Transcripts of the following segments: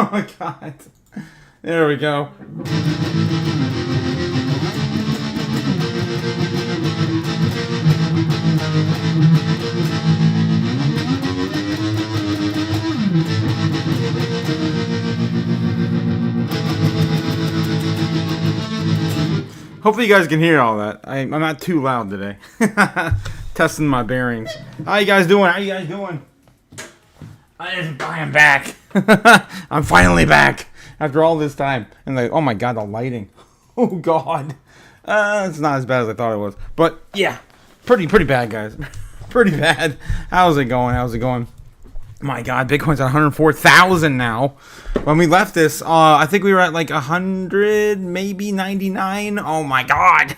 Oh my god. There we go. Hopefully you guys can hear all that. I'm not too loud today. Testing my bearings. How you guys doing? I am back. I'm finally back after all this time. And like, oh my god, the lighting. Oh god. It's not as bad as I thought it was. But yeah, pretty bad, guys. Pretty bad. How's it going? My god, Bitcoin's at 104,000 now. When we left this, I think we were at like 100, maybe 99. Oh my god.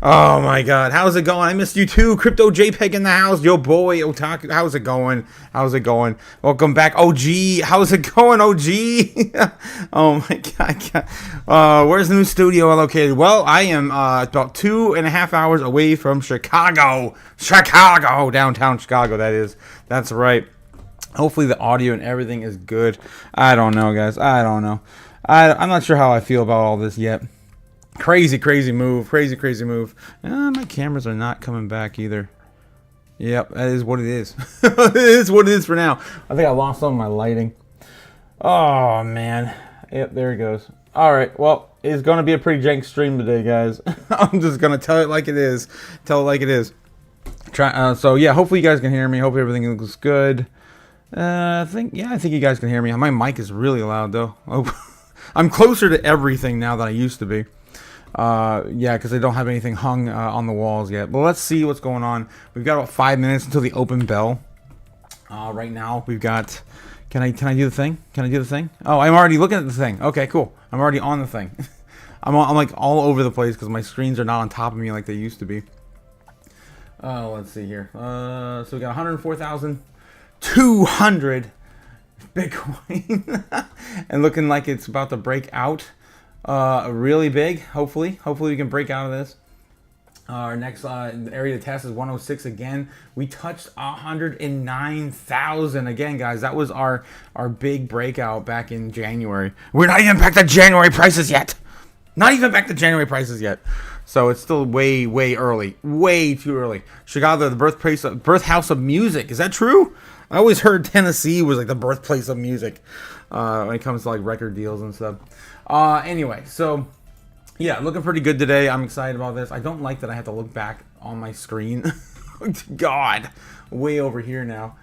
How's it going? I missed you too. Crypto JPEG in the house. Yo, boy, Otaku. How's it going? Welcome back, OG. How's it going, OG? Oh my god. Where's the new studio located? Well, I am about 2.5 hours away from Chicago. Downtown Chicago, that is. That's right. Hopefully the audio and everything is good. I don't know, guys. I'm not sure how I feel about all this yet. Crazy move. My cameras are not coming back either. Yep, that is what it is. It is what it is for now. I think I lost some of my lighting. Oh, man. Yep, there it goes. All right, well, it's going to be a pretty jank stream today, guys. I'm just going to tell it like it is. So, yeah, hopefully you guys can hear me. Hope everything looks good. I think you guys can hear me. My mic is really loud, though. I'm closer to everything now than I used to be. Yeah, because I don't have anything hung on the walls yet. But let's see what's going on. We've got about 5 minutes until the open bell. Right now, we've got... Can I do the thing? Oh, I'm already looking at the thing. Okay, cool. I'm already on the thing. I'm like all over the place because my screens are not on top of me like they used to be. Let's see here. So we got 104,200 Bitcoin. And looking like it's about to break out. Really big, hopefully we can break out of this. Our next area to test is 106 again. We touched 109,000 again, guys. That was our big breakout back in January. We're not even back to January prices yet. So it's still way early. Way too early. Chicago, the birthhouse of music. Is that true? I always heard Tennessee was like the birthplace of music when it comes to like record deals and stuff. Anyway, so yeah, looking pretty good today. I'm excited about this. I don't like that I have to look back on my screen. God, way over here now.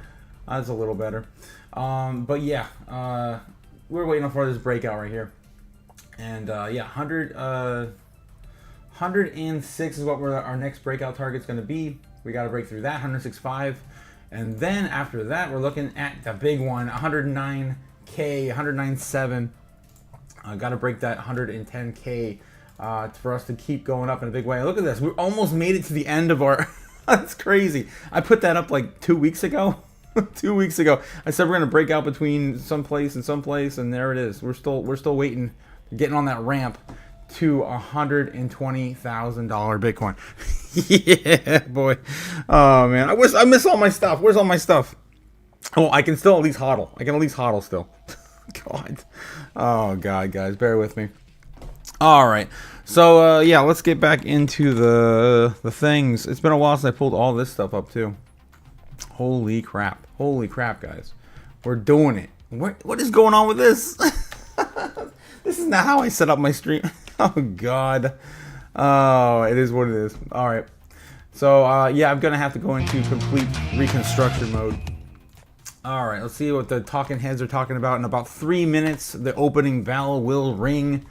That's a little better. But yeah, we're waiting for this breakout right here. And yeah, 106 is what our next breakout target's going to be. We got to break through that, 106.5. And then after that, we're looking at the big one, 109K, 109.7. Got to break that 110K for us to keep going up in a big way. Look at this. We almost made it to the end of our... That's crazy. I put that up like 2 weeks ago. 2 weeks ago. I said we're going to break out between someplace and someplace, and there it is. We're still waiting, getting on that ramp to $120,000 Bitcoin. Yeah, boy. Oh, man. I miss all my stuff. Where's all my stuff? Oh, I can still at least hodl. Still. God. Oh, God, guys. Bear with me. All right. So, yeah, let's get back into the things. It's been a while since I pulled all this stuff up, too. Holy crap, guys. We're doing it. What is going on with this? This is not how I set up my stream. Oh, God. Oh, it is what it is. All right. So, yeah, I'm going to have to go into complete reconstruction mode. All right, let's see what the talking heads are talking about. In about 3 minutes, the opening bell will ring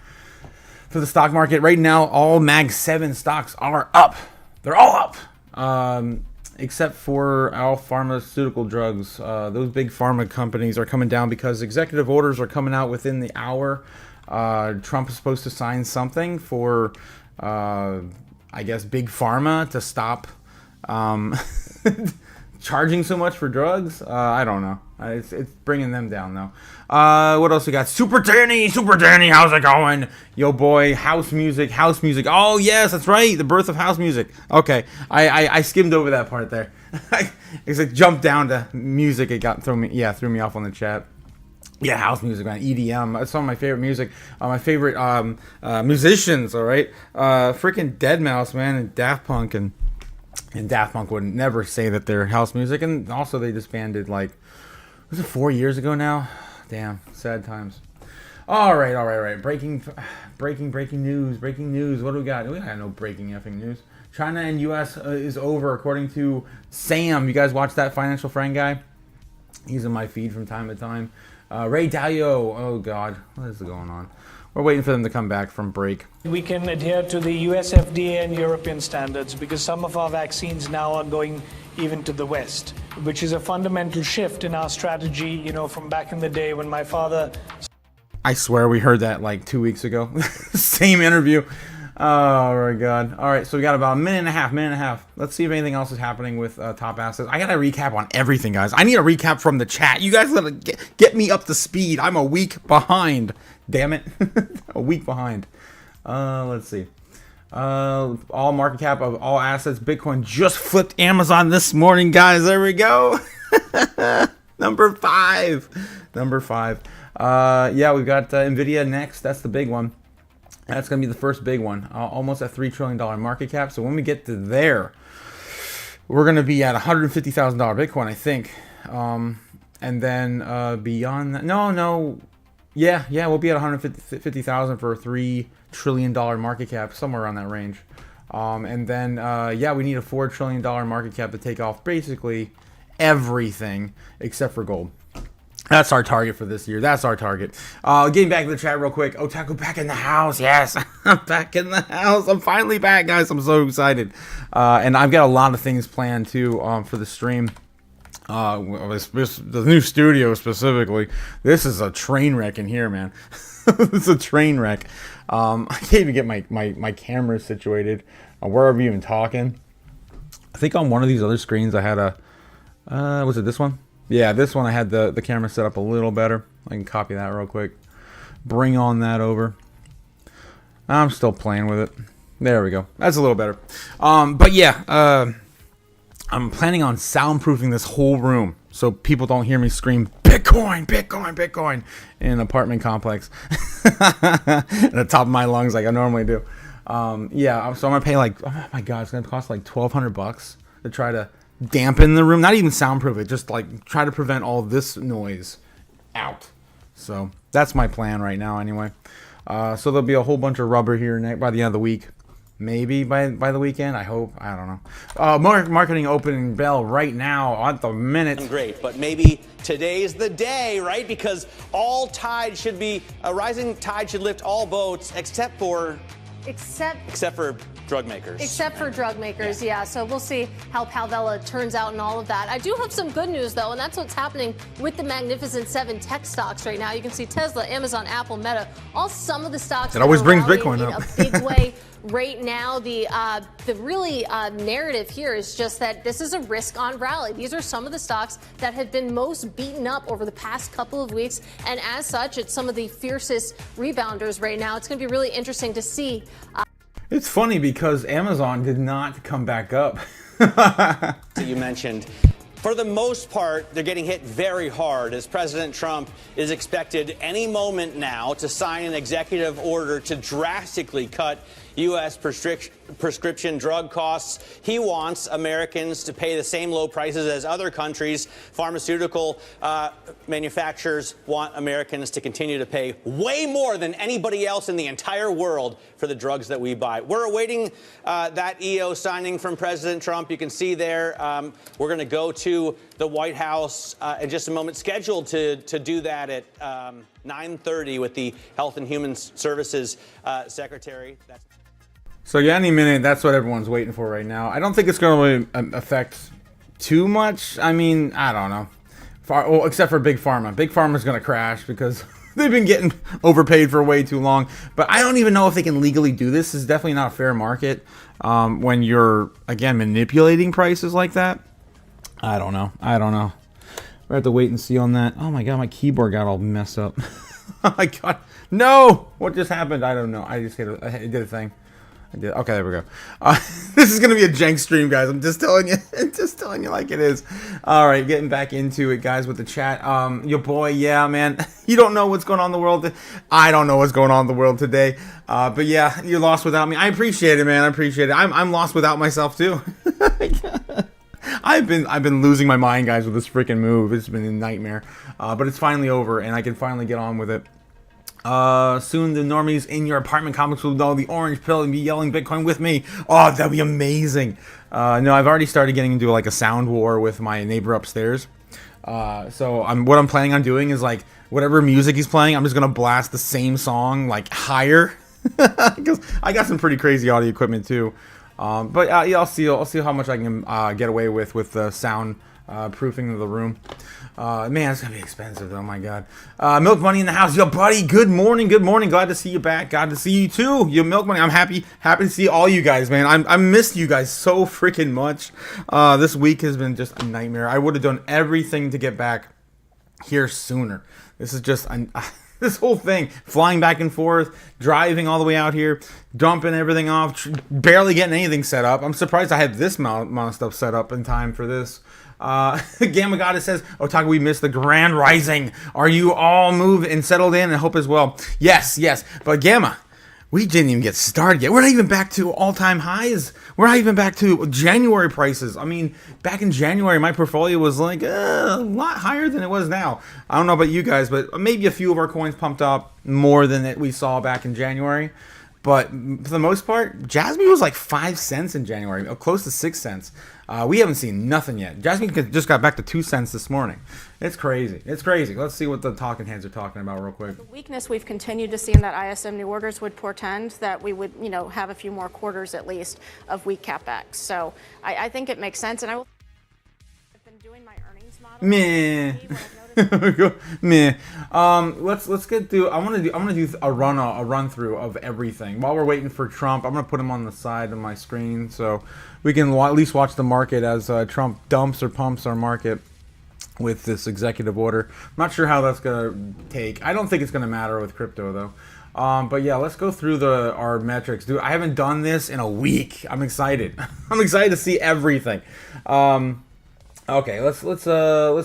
for the stock market. Right now, all Mag 7 stocks are up. They're all up. Except for our pharmaceutical drugs. Those big pharma companies are coming down because executive orders are coming out within the hour. Trump is supposed to sign something for, I guess, big pharma to stop charging so much for drugs. I don't know. It's bringing them down though. What else we got? Super Danny, how's it going? Yo boy, house music. Oh yes, that's right, the birth of house music. Okay, I skimmed over that part there. It's like jumped down to music. It threw me off on the chat. Yeah, house music, man. EDM. That's some of my favorite music. My favorite musicians, all right? Freaking Deadmau5, man, and Daft Punk. And Daft Punk would never say that they're house music. And also they disbanded, like, was it 4 years ago now? Damn, sad times. All right. Breaking news. What do we got? We got no breaking effing news. China and U.S. Is over, according to Sam. You guys watch that Financial Friend guy? He's in my feed from time to time. Ray Dalio, oh God, what is going on? We're waiting for them to come back from break. We can adhere to the US FDA and European standards because some of our vaccines now are going even to the West, which is a fundamental shift in our strategy, you know, from back in the day when my father... I swear we heard that like 2 weeks ago. Same interview. Oh my God. All right, so we got about a minute and a half. Let's see if anything else is happening with top assets. I got to recap on everything, guys. I need a recap from the chat. You guys got to get me up to speed. I'm a week behind. Damn it. A week behind. Let's see. All market cap of all assets. Bitcoin just flipped Amazon this morning, guys. There we go. Number five. Yeah, we've got Nvidia next. That's the big one. That's going to be the first big one. Almost a $3 trillion market cap. So when we get to there, we're going to be at $150,000 Bitcoin, I think. And then beyond that, no. Yeah, we'll be at 150,000 for a $3 trillion market cap, somewhere around that range. And then, yeah, we need a $4 trillion market cap to take off basically everything except for gold. That's our target for this year. That's our target. Getting back to the chat real quick. Otaku back in the house. Yes, I'm back in the house. I'm finally back, guys. I'm so excited. And I've got a lot of things planned, too, for the stream. The new studio, specifically. This is a train wreck in here, man. It's a train wreck. I can't even get my camera situated. Where are we even talking? I think on one of these other screens I had a... was it this one? Yeah, this one I had the camera set up a little better. I can copy that real quick. Bring on that over. I'm still playing with it. There we go. That's a little better. But yeah, I'm planning on soundproofing this whole room so people don't hear me scream Bitcoin in an apartment complex at the top of my lungs like I normally do. Yeah, so I'm gonna pay like, oh my God, it's gonna cost like $1,200 to try to dampen the room, not even soundproof it, just like try to prevent all this noise out. So that's my plan right now anyway. So there'll be a whole bunch of rubber here by the end of the week, maybe by the weekend, I hope. I don't know. Marketing opening bell right now at the minute. Great, but maybe today's the day, right? Because all tide should be, a rising tide should lift all boats except for drug makers. Except for drug makers, yeah. So we'll see how Palvella turns out and all of that. I do have some good news, though, and that's what's happening with the Magnificent Seven tech stocks right now. You can see Tesla, Amazon, Apple, Meta, all some of the stocks that always brings rallying Bitcoin in up. a big way right now. The really narrative here is just that this is a risk-on rally. These are some of the stocks that have been most beaten up over the past couple of weeks, and as such, it's some of the fiercest rebounders right now. It's going to be really interesting to see. It's funny because Amazon did not come back up. That you mentioned. For the most part, they're getting hit very hard as President Trump is expected any moment now to sign an executive order to drastically cut U.S. prescription drug costs. He wants Americans to pay the same low prices as other countries. Pharmaceutical manufacturers want Americans to continue to pay way more than anybody else in the entire world for the drugs that we buy. We're awaiting that EO signing from President Trump. You can see there, we're going to go to the White House in just a moment, scheduled to do that at 9:30 with the Health and Human Services Secretary. So yeah, any minute, that's what everyone's waiting for right now. I don't think it's going to really affect too much. I mean, I don't know. Well, except for Big Pharma. Big Pharma's going to crash because they've been getting overpaid for way too long. But I don't even know if they can legally do this. It's definitely not a fair market when you're, again, manipulating prices like that. I don't know. We have to wait and see on that. Oh my God, my keyboard got all messed up. Oh my God. No! What just happened? I don't know. I just did a thing. Okay, there we go. This is gonna be a jank stream, guys. I'm just telling you, just telling you like it is. All right, getting back into it, guys, with the chat. Your boy, yeah, man. You don't know what's going on in the world. I don't know what's going on in the world today. But yeah, you're lost without me. I appreciate it, man. I appreciate it. I'm lost without myself too. I've been losing my mind, guys, with this freaking move. It's been a nightmare. But it's finally over, and I can finally get on with it. Soon the normies in your apartment complex will know the orange pill and be yelling Bitcoin with me. Oh, that'd be amazing. No, I've already started getting into like a sound war with my neighbor upstairs. So what I'm planning on doing is like whatever music he's playing, I'm just gonna blast the same song like higher because I got some pretty crazy audio equipment too. But yeah, I'll see how much I can get away with the sound proofing of the room. Man, it's gonna be expensive. Oh my god. Milk Money in the house, yo, buddy. Good morning. Good morning. Glad to see you back. Glad to see you too. Yo, Milk Money. I'm happy to see all you guys, man. I missed you guys so freaking much. This week has been just a nightmare. I would have done everything to get back here sooner. This is just this whole thing, flying back and forth, driving all the way out here, dumping everything off, barely getting anything set up. I'm surprised I had this amount of stuff set up in time for this. Gamma Goddess says, Otaku, we missed the grand rising. Are you all moved and settled in? And hope as well. Yes. But Gamma, we didn't even get started yet. We're not even back to all-time highs. We're not even back to January prices. I mean, back in January, my portfolio was like a lot higher than it was now. I don't know about you guys, but maybe a few of our coins pumped up more than we saw back in January. But for the most part, Jasmine was like 5 cents in January, close to 6 cents. We haven't seen nothing yet. Jasmine just got back to 2 cents this morning. It's crazy. It's crazy. Let's see what the talking heads are talking about real quick. The weakness we've continued to see in that ISM new orders would portend that we would, have a few more quarters at least of weak capex. So I think it makes sense. And I've been doing my earnings model. Meh. Meh. Let's get through. I'm gonna do a run through of everything while we're waiting for Trump. I'm gonna put him on the side of my screen so we can at least watch the market as Trump dumps or pumps our market with this executive order. I'm not sure how that's gonna take. I don't think it's gonna matter with crypto though. But yeah, let's go through our metrics. Dude, I haven't done this in a week. I'm excited. I'm excited to see everything. Okay, let's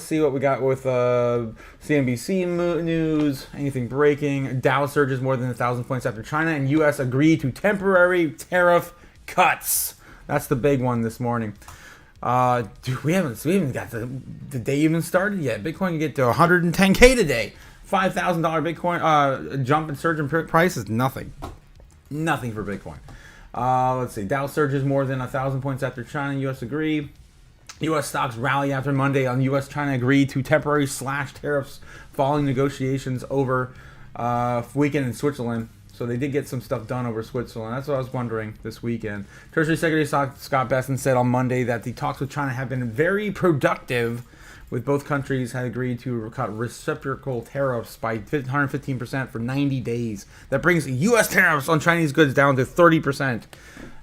see what we got with CNBC news. Anything breaking? Dow surges more than 1,000 points after China and U.S. agree to temporary tariff cuts. That's the big one this morning. Dude, we haven't got the day even started yet. Bitcoin can get to 110K today. $5,000 Bitcoin jump and surge in price is nothing. Nothing for Bitcoin. Let's see. Dow surges more than 1,000 points after China and U.S. agree. U.S. stocks rally after Monday on U.S.-China agree to temporary slash tariffs following negotiations over weekend in Switzerland. So they did get some stuff done over Switzerland. That's what I was wondering this weekend. Treasury Secretary Scott Bessent said on Monday that the talks with China have been very productive, with both countries had agreed to cut reciprocal tariffs by 115% for 90 days. That brings U.S. tariffs on Chinese goods down to 30%.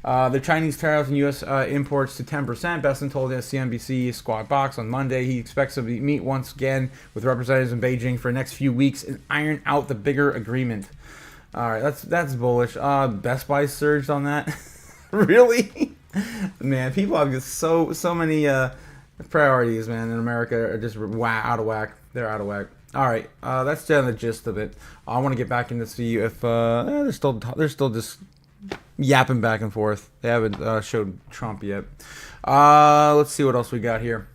The Chinese tariffs and U.S. imports to 10%. Bessent told the CNBC Squawk Box on Monday he expects to meet once again with representatives in Beijing for the next few weeks and iron out the bigger agreement. All right, that's bullish. Best Buy surged on that. Really? Man, people have just so many priorities, man, in America are just out of whack. They're out of whack. All right, that's the gist of it. I want to get back in to see if they're still just yapping back and forth. They haven't showed Trump yet. Let's see what else we got here.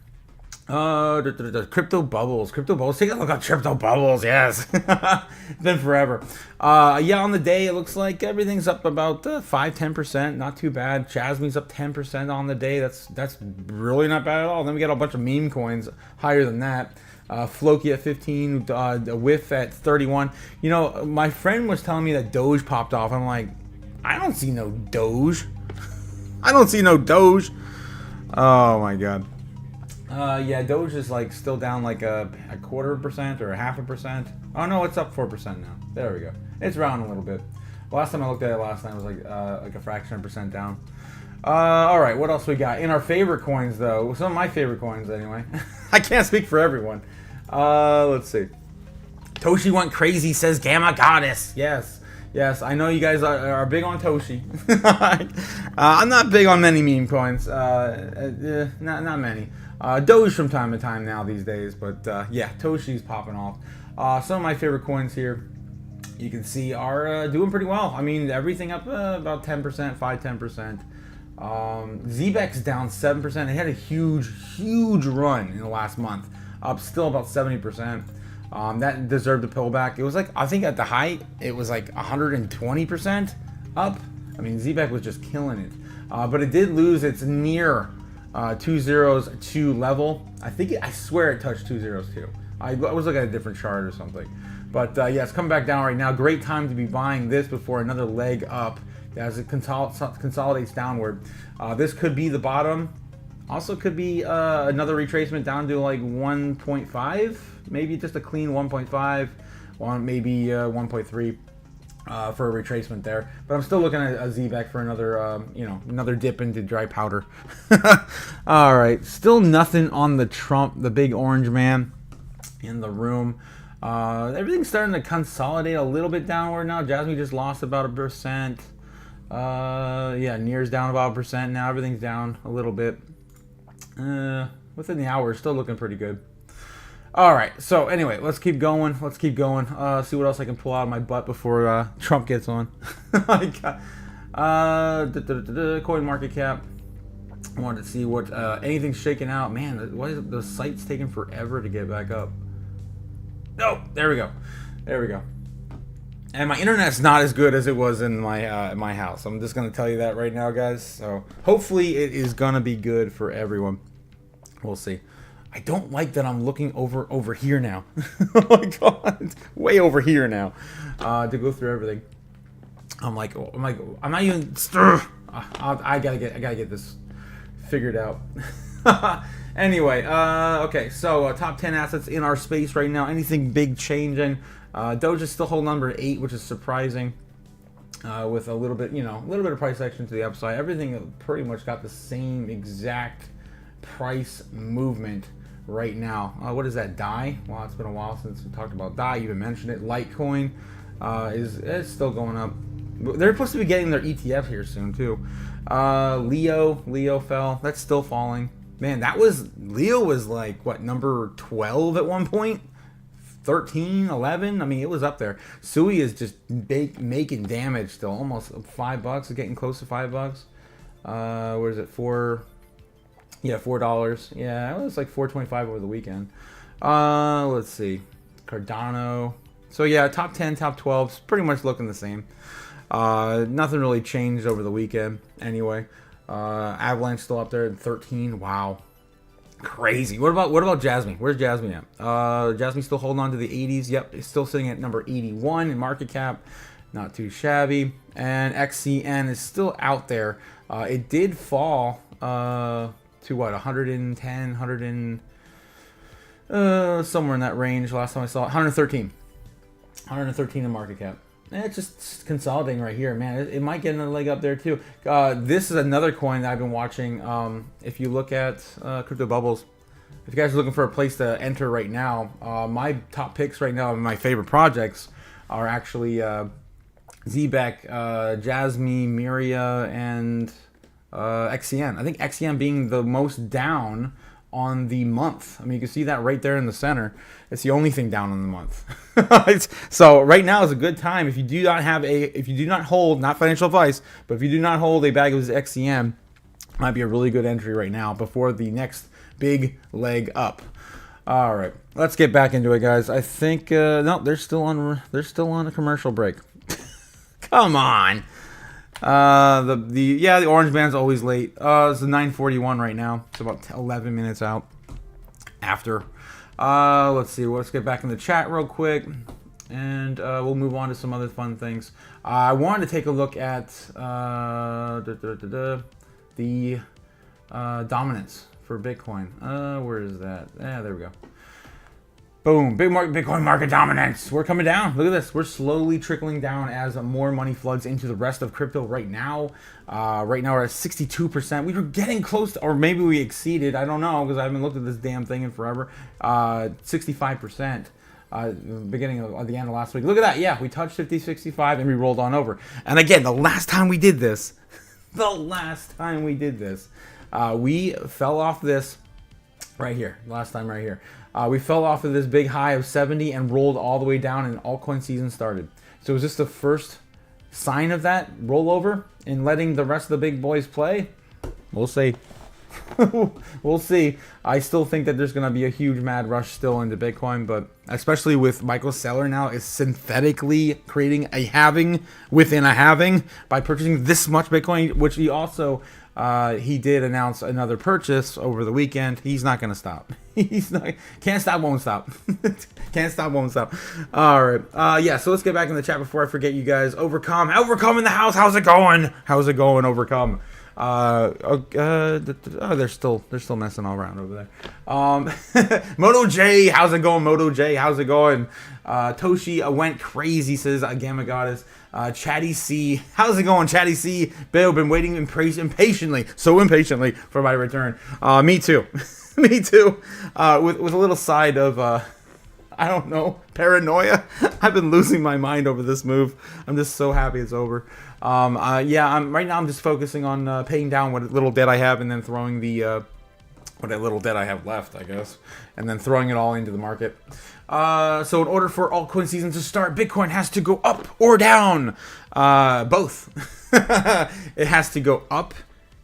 Crypto bubbles. Take a look at crypto bubbles. Yes. It's been forever. Yeah, on the day, it looks like everything's up about 5-10%. Not too bad. Jasmine's up 10% on the day. That's really not bad at all. Then we got a bunch of meme coins higher than that. Floki at 15, Whiff at 31. You know, my friend was telling me that Doge popped off. I'm like, I don't see no Doge. I don't see no Doge. Oh my god. Yeah, Doge is like still down like a 0.25% or 0.5%. Oh no, it's up 4% now. There we go. It's round a little bit. Last time I looked at it last night, it was like a fraction of a percent down. All right, what else we got? In our favorite coins, though, some of my favorite coins anyway. I can't speak for everyone. Let's see. Toshi went crazy, says Gamma Goddess. Yes. Yes, I know you guys are big on Toshi. I'm not big on many meme coins. Not many. Doge from time to time now these days, but yeah, Toshi's popping off. Some of my favorite coins here, you can see, are doing pretty well. I mean, everything up about 10%, 5-10%. ZBEX down 7%. It had a huge run in the last month, up still about 70%. That deserved a pullback. It was like, I think at the height, it was like 120% up. I mean, ZBEX was just killing it. But it did lose its near 202 level. I swear it touched 202. I was looking at a different chart or something. But yeah, it's coming back down right now. Great time to be buying this before another leg up as it consolidates downward. This could be the bottom. Also could be another retracement down to like 1.5, maybe just a clean 1.5, maybe 1.3 for a retracement there. But I'm still looking at a ZBEC for another, another dip into dry powder. All right, still nothing on the Trump, the big orange man in the room. Everything's starting to consolidate a little bit downward now. Jasmine just lost about 1%. Yeah, Near's down about 1% now. Everything's down a little bit. Within the hour, still looking pretty good. All right, so anyway, let's keep going. See what else I can pull out of my butt before Trump gets on. Coin market cap. I wanted to see what anything's shaking out. Man, why is the site's taking forever to get back up? Oh, there we go. And my internet's not as good as it was in my house. I'm just gonna tell you that right now, guys. So hopefully it is gonna be good for everyone. We'll see. I don't like that I'm looking over here now. Oh my god, way over here now to go through everything. I'm not even. I gotta get this figured out. Anyway, okay. So top 10 assets in our space right now. Anything big changing? Doge is still holding number 8, which is surprising. With a little bit of price action to the upside. Everything pretty much got the same exact price movement right now. What is that? DAI? Well, it's been a while since we talked about DAI. You even mentioned it. Litecoin is still going up. They're supposed to be getting their ETF here soon too. Leo fell. That's still falling. Man, Leo was like what, number 12 at one point? 13, 11. I mean, it was up there. Sui is just making damage still. Almost $5. It's getting close to $5. Where is it? $4. Yeah, it was like $4.25 over the weekend. Let's see. Cardano. So yeah, top 10, top 12's pretty much looking the same. Nothing really changed over the weekend anyway. Avalanche still up there at 13. Wow. Crazy. What about Jasmine? Where's Jasmine at? Jasmine still holding on to the 80s. Yep, it's still sitting at number 81 in market cap. Not too shabby. And XCN is still out there. It did fall to what, 110, 100 and somewhere in that range last time I saw it. 113 in market cap. And it's just consolidating right here, man. It might get another leg up there too. This is another coin that I've been watching. If you look at Crypto Bubbles, if you guys are looking for a place to enter right now, my top picks right now, my favorite projects are actually ZBEC, Jasmine, Miria, and XCN. I think XCN being the most down on the month. I mean, you can see that right there in the center. It's the only thing down on the month. So right now is a good time. If you do not hold, not financial advice, but if you do not hold a bag of XCM, might be a really good entry right now before the next big leg up. All right, let's get back into it, guys. I think no, they're still on a commercial break. Come on. The orange band's always late. It's 9:41 right now. It's about 11 minutes out after. Let's see. Let's get back in the chat real quick, and we'll move on to some other fun things. I wanted to take a look at the dominance for Bitcoin. Where is that? Yeah, there we go. Boom, Bitcoin market dominance. We're coming down. Look at this. We're slowly trickling down as more money floods into the rest of crypto right now. Right now we're at 62%. We were getting close to, or maybe we exceeded. I don't know because I haven't looked at this damn thing in forever. 65%. beginning of the end of last week. Look at that. Yeah, we touched 50.65 and we rolled on over. And again, the last time we did this, we fell off this right here. Last time right here. We fell off of this big high of 70 and rolled all the way down, and altcoin season started. So is this the first sign of that rollover and letting the rest of the big boys play? We'll see. We'll see. I still think that there's going to be a huge mad rush still into Bitcoin, but especially with Michael Saylor now is synthetically creating a halving within a halving by purchasing this much Bitcoin, which he also he did announce another purchase over the weekend. He's not going to stop. He's not. Can't stop, won't stop. Can't stop, won't stop. All right. Yeah. So let's get back in the chat before I forget, you guys. Overcome in the house. How's it going? How's it going? Overcome. They're still messing all around over there. Moto J, how's it going? Moto J, how's it going? Toshi went crazy, says Gamma Goddess. Chatty C, how's it going? Chatty C, Bill, been waiting impatiently for my return. Me too. Me too. With a little side of I don't know, paranoia. I've been losing my mind over this move. I'm just so happy it's over. Yeah, right now I'm just focusing on paying down what little debt I have, and then throwing the what little debt I have left, I guess, and then throwing it all into the market. So in order for altcoin season to start, Bitcoin has to go up or down. Both. It has to go up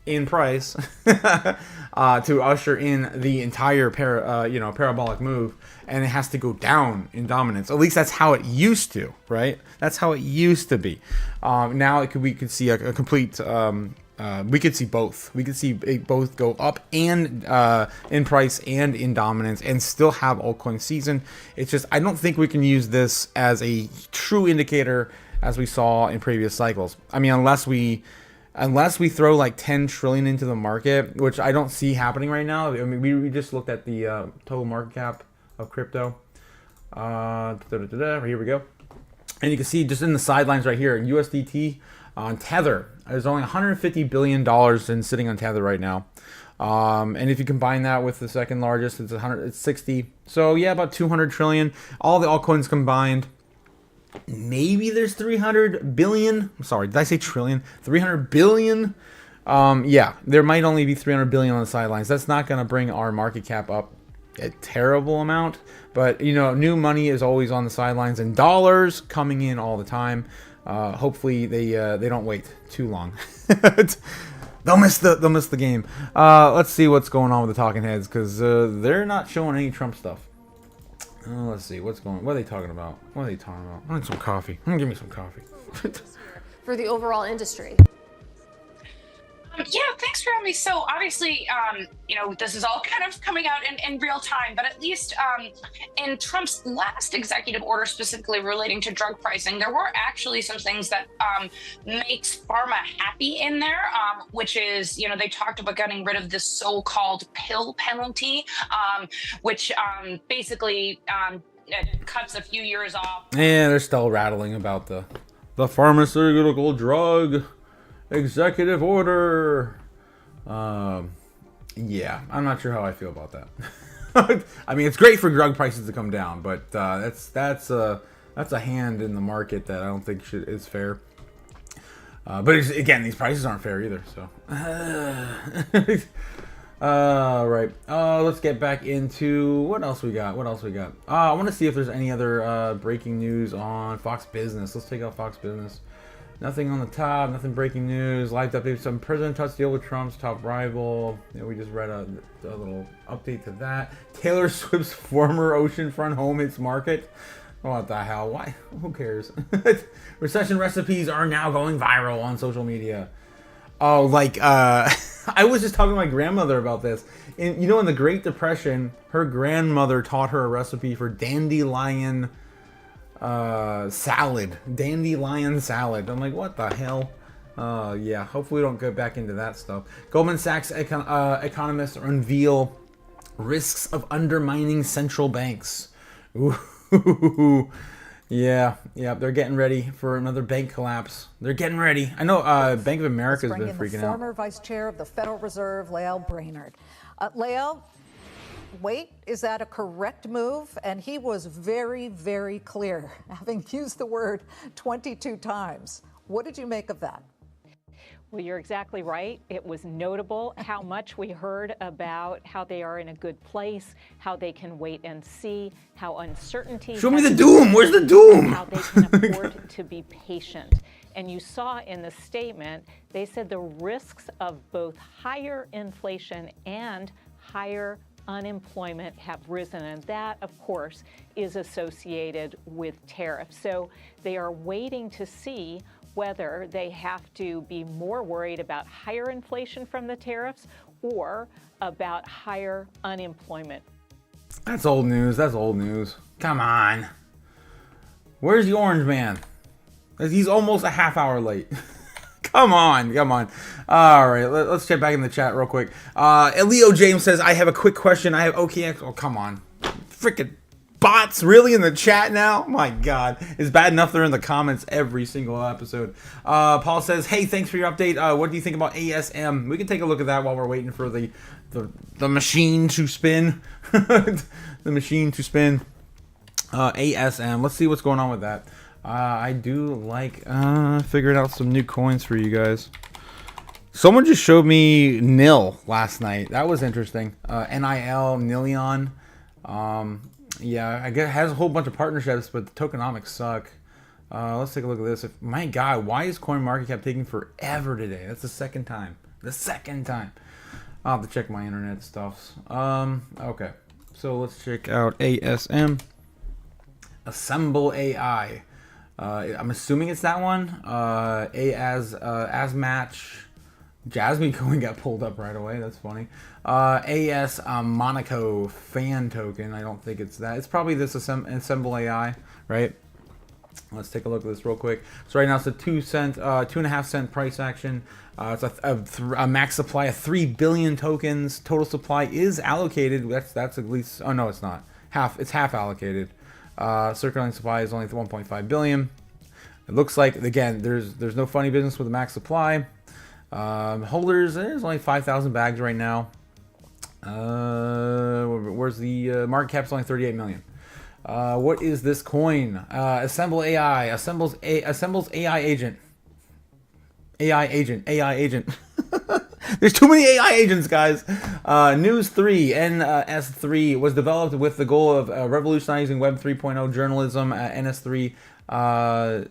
in price to usher in the entire parabolic move, and it has to go down in dominance. At least that's how it used to, right? That's how it used to be. Now we could see a complete. We could see both. We could see it both go up and in price and in dominance, and still have altcoin season. It's just I don't think we can use this as a true indicator as we saw in previous cycles. I mean, unless we throw like 10 trillion into the market, which I don't see happening right now. I mean, we just looked at the total market cap of crypto. Here we go. And you can see just in the sidelines right here, USDT on Tether. There's only $150 billion sitting on Tether right now. And if you combine that with the second largest, it's 60. So yeah, about 200 trillion. All the altcoins combined. Maybe there's 300 billion. I'm sorry, did I say trillion? 300 billion. Yeah, there might only be 300 billion on the sidelines. That's not going to bring our market cap up a terrible amount, but you know, new money is always on the sidelines, and dollars coming in all the time. Hopefully they don't wait too long. They'll miss the game. Let's see what's going on with the talking heads, because they're not showing any Trump stuff. Let's see what are they talking about? I need some coffee. Give me some coffee. For the overall industry. Yeah, thanks for having me. So obviously, you know, this is all kind of coming out in real time, but at least in Trump's last executive order, specifically relating to drug pricing, there were actually some things that makes pharma happy in there, which is, you know, they talked about getting rid of this so-called pill penalty, which basically it cuts a few years off. Yeah, they're still rattling about the pharmaceutical drug executive order. Yeah, I'm not sure how I feel about that. I mean, it's great for drug prices to come down, but that's a hand in the market that I don't think is fair. But again, these prices aren't fair either. So, right. Let's get back into what else we got. I want to see if there's any other breaking news on Fox Business. Let's take out Fox Business. Nothing on the top, nothing breaking news. Live update, some President touched deal with Trump's top rival. Yeah, we just read a little update to that. Taylor Swift's former oceanfront home hits market. What the hell? Why? Who cares? Recession recipes are now going viral on social media. Oh, like, I was just talking to my grandmother about this. You know, in the Great Depression, her grandmother taught her a recipe for dandelion salad. Dandelion salad. I'm like, what the hell? Yeah, hopefully we don't go back into that stuff. Goldman Sachs economists unveil risks of undermining central banks. Ooh. Yeah, they're getting ready for another bank collapse. They're getting ready. I know Bank of America's been freaking out. Former Vice Chair of the Federal Reserve, Lael Brainerd. Lael, wait, is that a correct move? And he was very, very clear, having used the word 22 times. What did you make of that? Well, you're exactly right. It was notable how much we heard about how they are in a good place, how they can wait and see, how uncertainty. Show me the doom. Where's the doom? How they can afford to be patient. And you saw in the statement, they said the risks of both higher inflation and higher unemployment have risen. And that, of course, is associated with tariffs. So they are waiting to see whether they have to be more worried about higher inflation from the tariffs or about higher unemployment. That's old news. That's old news. Come on. Where's the orange man? He's almost a half hour late. Come on. All right, let's check back in the chat real quick. Leo James says, I have a quick question. I have OKX. Oh, come on. Freaking bots really in the chat now? My God. It's bad enough they're in the comments every single episode. Paul says, hey, thanks for your update. What do you think about ASM? We can take a look at that while we're waiting for the machine to spin. The machine to spin. ASM. Let's see what's going on with that. I do like figured out some new coins for you guys. Someone just showed me NIL last night. That was interesting. NIL, Nilion. Yeah, I guess it has a whole bunch of partnerships, but the tokenomics suck. Let's take a look at this. My God, why is CoinMarketCap taking forever today? That's the second time. I'll have to check my internet stuffs. Okay, so let's check out ASM. Assemble AI. I'm assuming it's that one. As match. Jasmine coin got pulled up right away. That's funny. AS Monaco fan token. I don't think it's that. It's probably this Assemble AI, right? Let's take a look at this real quick. So right now it's a 2.5 cent price action. It's a max supply of 3 billion tokens. Total supply is allocated. That's at least. Oh no, it's not. It's half allocated. Circulating supply is only 1.5 billion. It looks like, again, there's no funny business with the max supply. Holders, there's only 5,000 bags right now. Where's the market cap's only 38 million. What is this coin? Assemble AI. Assembles AI agent. AI agent. There's too many AI agents, guys. News 3, NS3, was developed with the goal of revolutionizing Web 3.0 journalism. NS3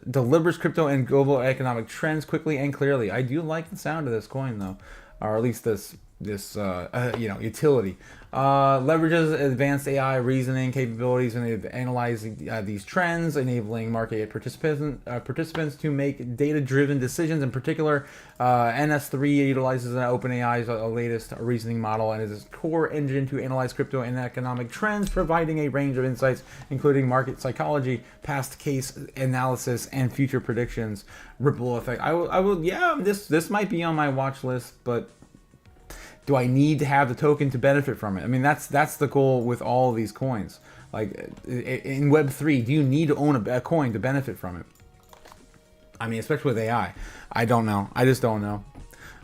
delivers crypto and global economic trends quickly and clearly. I do like the sound of this coin, though, or at least this utility. Leverages advanced AI reasoning capabilities and analyzing these trends, enabling market participants to make data-driven decisions. In particular, NS3 utilizes OpenAI's latest reasoning model and is its core engine to analyze crypto and economic trends, providing a range of insights, including market psychology, past case analysis, and future predictions. Ripple effect. I will. Yeah, this might be on my watch list, but do I need to have the token to benefit from it? I mean, that's the goal with all of these coins. Like in Web3, do you need to own a coin to benefit from it? I mean, especially with AI. I don't know. I just don't know.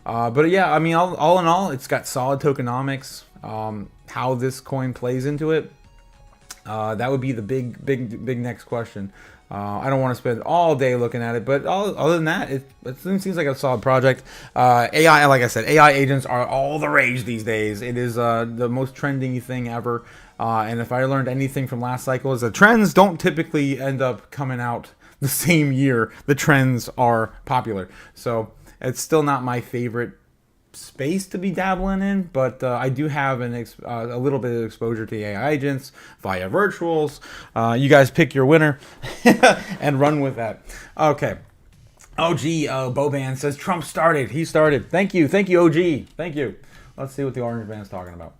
But yeah, I mean, all in all, it's got solid tokenomics. How this coin plays into it, that would be the big next question. I don't want to spend all day looking at it, but other than that, it seems like a solid project. AI, like I said, AI agents are all the rage these days. It is the most trending thing ever. And if I learned anything from last cycle, is that trends don't typically end up coming out the same year the trends are popular. So it's still not my favorite space to be dabbling in, but I do have a little bit of exposure to AI agents via virtuals. You guys pick your winner and run with that. Okay. OG Boban says Trump started. He started. Thank you, OG. Thank you. Let's see what the orange man's talking about.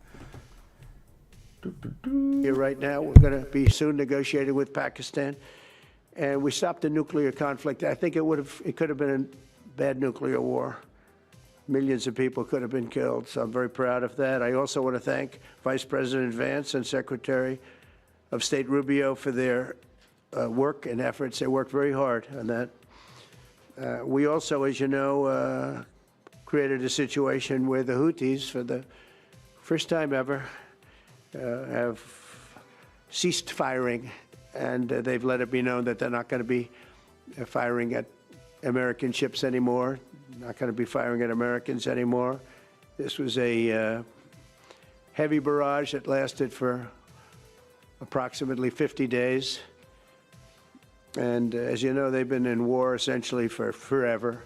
Here right now, we're going to be soon negotiating with Pakistan, and we stopped the nuclear conflict. I think it could have been a bad nuclear war. Millions of people could have been killed, so I'm very proud of that. I also want to thank Vice President Vance and Secretary of State Rubio for their work and efforts. They worked very hard on that. We also, as you know, created a situation where the Houthis, for the first time ever, have ceased firing, and they've let it be known that they're not going to be firing at American ships anymore, not going to be firing at Americans anymore. This was a heavy barrage that lasted for approximately 50 days. And as you know, they've been in war essentially for forever.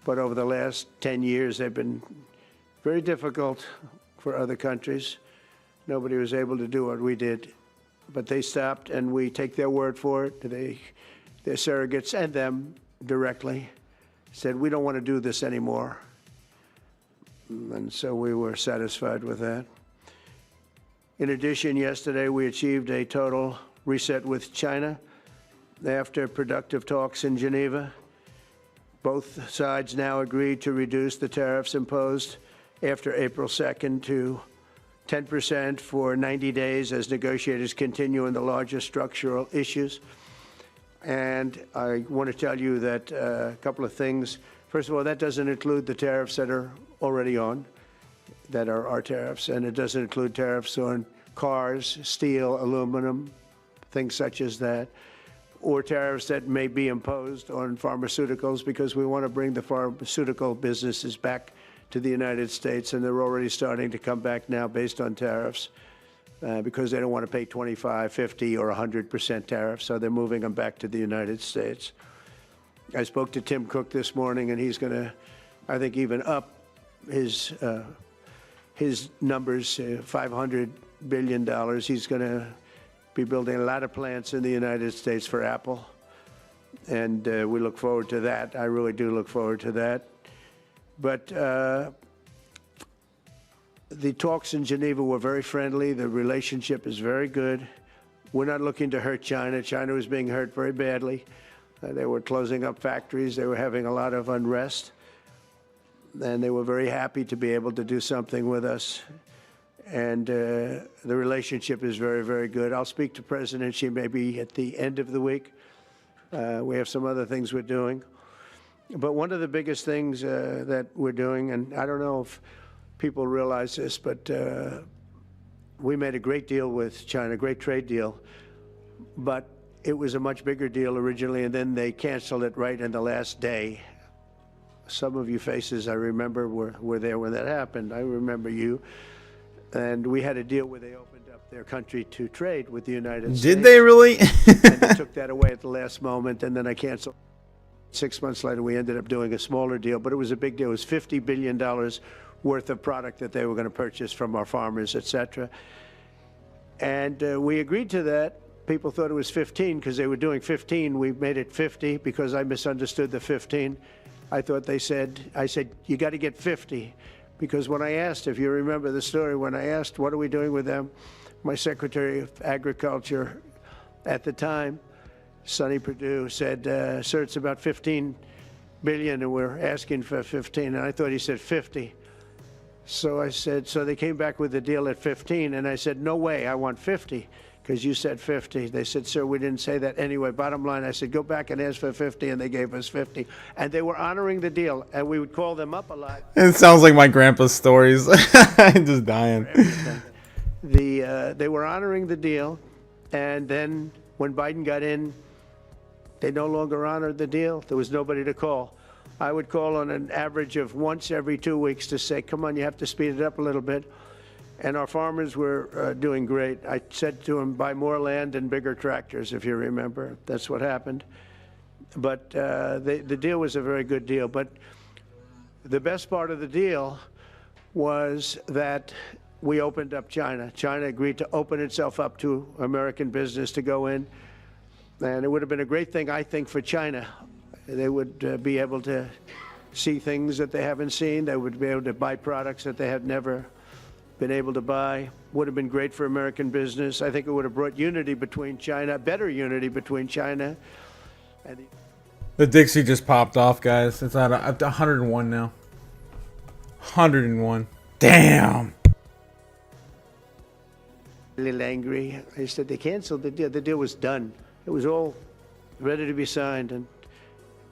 But over the last 10 years, they've been very difficult for other countries. Nobody was able to do what we did. But they stopped, and we take their word for it. Their surrogates and them directly said, we don't want to do this anymore. And so we were satisfied with that. In addition, yesterday we achieved a total reset with China after productive talks in Geneva. Both sides now agreed to reduce the tariffs imposed after April 2nd to 10% for 90 days as negotiators continue in the largest structural issues. And I want to tell you that a couple of things. First of all, that doesn't include the tariffs that are already on, that are our tariffs, and it doesn't include tariffs on cars, steel, aluminum, things such as that, or tariffs that may be imposed on pharmaceuticals, because we want to bring the pharmaceutical businesses back to the United States, and they're already starting to come back now based on tariffs. Because they don't want to pay 25, 50, or 100% tariffs, so they're moving them back to the United States. I spoke to Tim Cook this morning, and he's going to, I think, even up his numbers, $500 billion. He's going to be building a lot of plants in the United States for Apple, and we look forward to that. I really do look forward to that. But the talks in Geneva were very friendly. The relationship is very good. We're not looking to hurt China. China was being hurt very badly. They were closing up factories. They were having a lot of unrest. And they were very happy to be able to do something with us. And the relationship is very, very good. I'll speak to President Xi maybe at the end of the week. We have some other things we're doing. But one of the biggest things that we're doing, and I don't know if people realize this, but we made a great deal with China, a great trade deal, but it was a much bigger deal originally, and then they canceled it right in the last day. Some of you faces I remember were there when that happened. I remember you. And we had a deal where they opened up their country to trade with the United States. Did they really? And they took that away at the last moment, and then I canceled. 6 months later, we ended up doing a smaller deal, but it was a big deal. It was $50 billion worth of product that they were going to purchase from our farmers, et cetera. And we agreed to that. People thought it was 15 because they were doing 15. We made it 50 because I misunderstood the 15. I thought I said, you got to get 50. Because when I asked, if you remember the story, when I asked, what are we doing with them? My Secretary of Agriculture at the time, Sonny Perdue, said, sir, it's about 15 billion and we're asking for 15. And I thought he said 50. So I said, so they came back with the deal at 15. And I said, no way, I want 50 because you said 50. They said, sir, we didn't say that anyway. Bottom line, I said, go back and ask for 50. And they gave us 50. And they were honoring the deal. And we would call them up a lot. It sounds like my grandpa's stories. I'm just dying. They were honoring the deal. And then when Biden got in, they no longer honored the deal. There was nobody to call. I would call on an average of once every 2 weeks to say, come on, you have to speed it up a little bit. And our farmers were doing great. I said to them, buy more land and bigger tractors, if you remember. That's what happened. But the deal was a very good deal. But the best part of the deal was that we opened up China. China agreed to open itself up to American business to go in. And it would have been a great thing, I think, for China. They would be able to see things that they haven't seen. They would be able to buy products that they had never been able to buy. Would have been great for American business. I think it would have brought unity between China, better unity between China and the Dixie just popped off, guys. It's at 101 now. 101. Damn. A little angry. I said they canceled the deal. The deal was done. It was all ready to be signed, and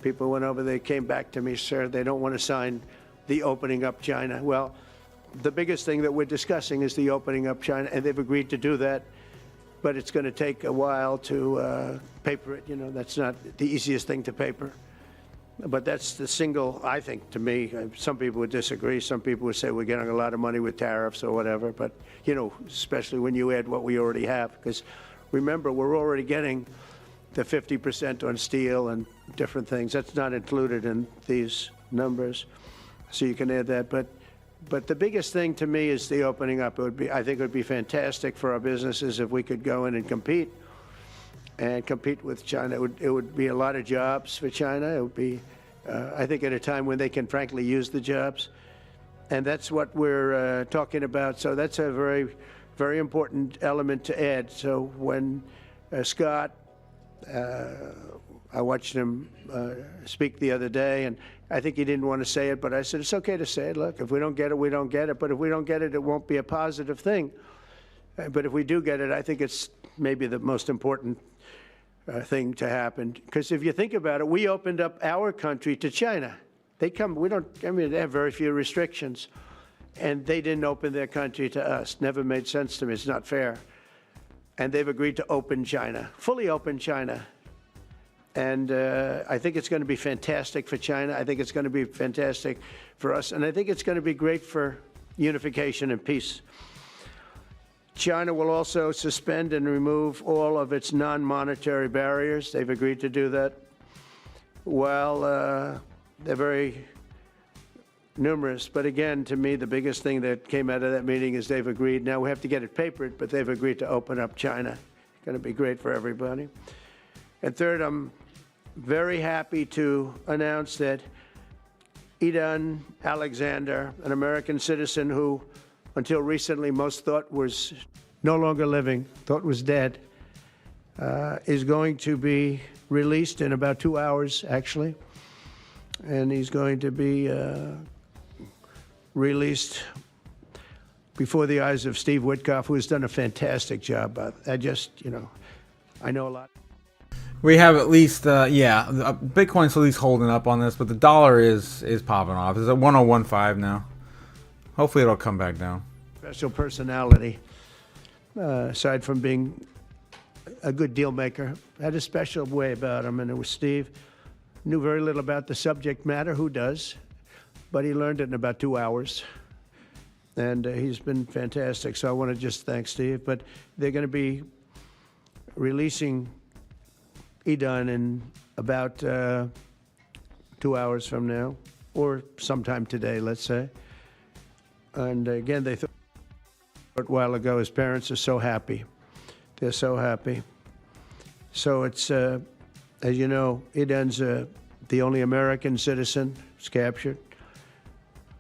people went over. They came back to me, sir, they don't want to sign the opening up China. Well, the biggest thing that we're discussing is the opening up China, and they've agreed to do that. But it's going to take a while to paper it. You know, that's not the easiest thing to paper. But that's the single, I think, to me, some people would disagree. Some people would say we're getting a lot of money with tariffs or whatever. But, you know, especially when you add what we already have. Because remember, we're already getting the 50% on steel and different things. That's not included in these numbers. So you can add that. But the biggest thing to me is the opening up. I think it would be fantastic for our businesses if we could go in and compete with China. It would be a lot of jobs for China. It would be, I think, at a time when they can frankly use the jobs. And that's what we're talking about. So that's a very, very important element to add. So when Scott, I watched him speak the other day, and I think he didn't want to say it, but I said, it's okay to say it. Look, if we don't get it, we don't get it. But if we don't get it, it won't be a positive thing. But if we do get it, I think it's maybe the most important thing to happen. Because if you think about it, we opened up our country to China. They have very few restrictions. And they didn't open their country to us. Never made sense to me. It's not fair. And they've agreed to open China, fully open China. And I think it's going to be fantastic for China. I think it's going to be fantastic for us. And I think it's going to be great for unification and peace. China will also suspend and remove all of its non-monetary barriers. They've agreed to do that. Well, they're very numerous. But again, to me, the biggest thing that came out of that meeting is they've agreed. Now we have to get it papered, but they've agreed to open up China. It's going to be great for everybody. And third, I'm very happy to announce that Idan Alexander, an American citizen who until recently most thought was no longer living, thought was dead, is going to be released in about 2 hours, actually. And he's going to be released before the eyes of Steve Witkoff, who has done a fantastic job. I know a lot. We have at least, Bitcoin's at least holding up on this, but the dollar is popping off. It's at 101.5 now. Hopefully it'll come back down. Special personality, aside from being a good deal maker, had a special way about him, and it was Steve. Knew very little about the subject matter, who does? But he learned it in about 2 hours. And he's been fantastic, so I want to just thank Steve. But they're going to be releasing Idan in about 2 hours from now, or sometime today, let's say. And again, they thought a while ago, his parents are so happy. They're so happy. So it's, as you know, Idan's the only American citizen who's captured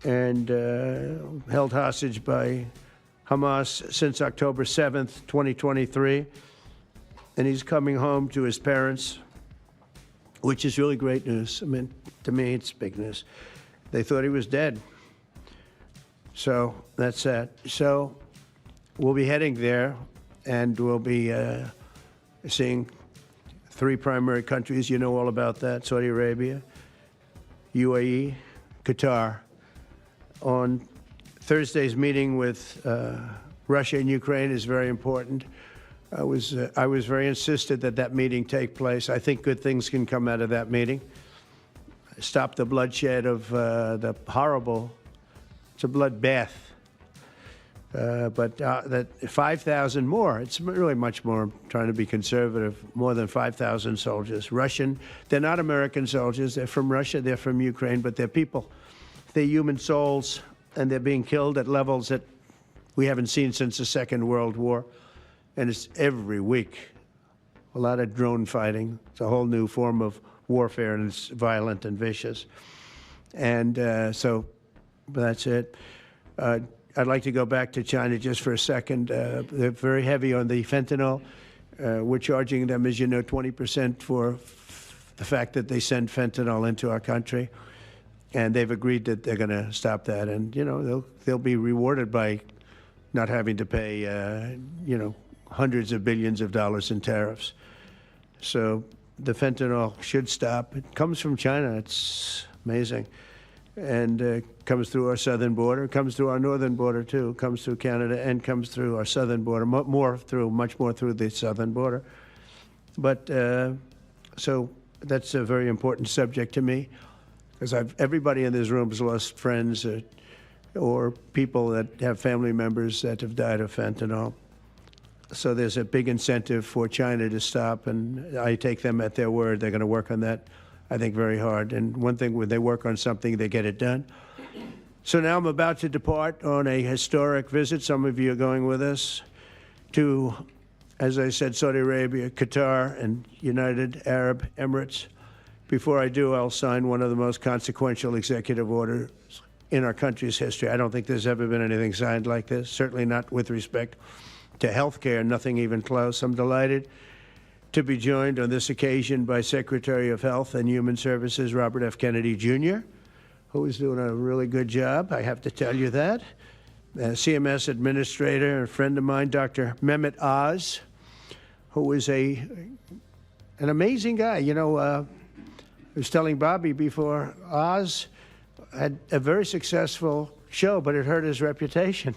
and held hostage by Hamas since October 7th, 2023. And he's coming home to his parents, which is really great news. I mean, to me, it's big news. They thought he was dead. So that's that. So we'll be heading there, and we'll be seeing 3 primary countries. You know all about that: Saudi Arabia, UAE, Qatar. On Thursday's meeting with Russia and Ukraine is very important. I was very insistent that meeting take place. I think good things can come out of that meeting. Stop the bloodshed of the horrible. It's a bloodbath. But that 5,000 more, it's really much more, I'm trying to be conservative, more than 5,000 soldiers. Russian, they're not American soldiers, they're from Russia, they're from Ukraine, but they're people. They're human souls, and they're being killed at levels that we haven't seen since the Second World War. And it's every week. A lot of drone fighting. It's a whole new form of warfare, and it's violent and vicious. And so that's it. I'd like to go back to China just for a second. They're very heavy on the fentanyl. We're charging them, as you know, 20% for the fact that they send fentanyl into our country. And they've agreed that they're going to stop that. And, you know, they'll be rewarded by not having to pay, hundreds of billions of dollars in tariffs. So the fentanyl should stop. It comes from China. It's amazing. and comes through our southern border, comes through our northern border too, comes through Canada, and comes through our southern border, much more through the southern border. But so that's a very important subject to me, because everybody in this room has lost friends or people that have family members that have died of fentanyl. So there's a big incentive for China to stop, and I take them at their word. They're going to work on that, I think, very hard. And one thing, when they work on something, they get it done. So now I'm about to depart on a historic visit. Some of you are going with us to, as I said, Saudi Arabia, Qatar, and United Arab Emirates. Before I do, I'll sign one of the most consequential executive orders in our country's history. I don't think there's ever been anything signed like this, certainly not with respect to health care, nothing even close. I'm delighted to be joined on this occasion by Secretary of Health and Human Services Robert F. Kennedy Jr., who is doing a really good job, I have to tell you that. CMS Administrator, a friend of mine, Dr. Mehmet Oz, who is an amazing guy. You know, I was telling Bobby before, Oz had a very successful show, but it hurt his reputation.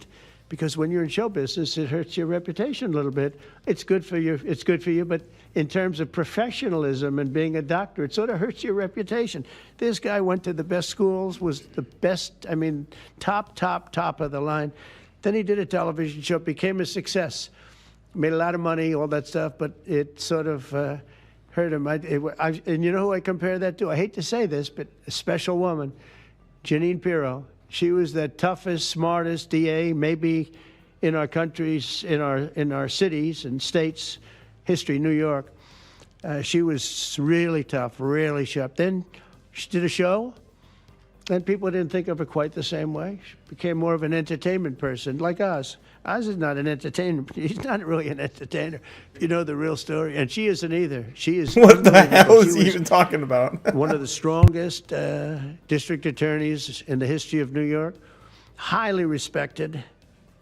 Because when you're in show business, it hurts your reputation a little bit. It's good for you, but in terms of professionalism and being a doctor, it sort of hurts your reputation. This guy went to the best schools, was the best, I mean, top of the line. Then he did a television show, became a success, made a lot of money, all that stuff, but it sort of hurt him. And you know who I compare that to? I hate to say this, but a special woman, Jeanine Pirro. She was the toughest, smartest DA, maybe in our countries, in our cities and states, history, New York. She was really tough, really sharp. Then she did a show, and people didn't think of her quite the same way. She became more of an entertainment person, like Oz. Oz is not an entertainer. He's not really an entertainer. You know the real story. And she isn't either. She is. What the hell is he even talking about? One of the strongest district attorneys in the history of New York. Highly respected,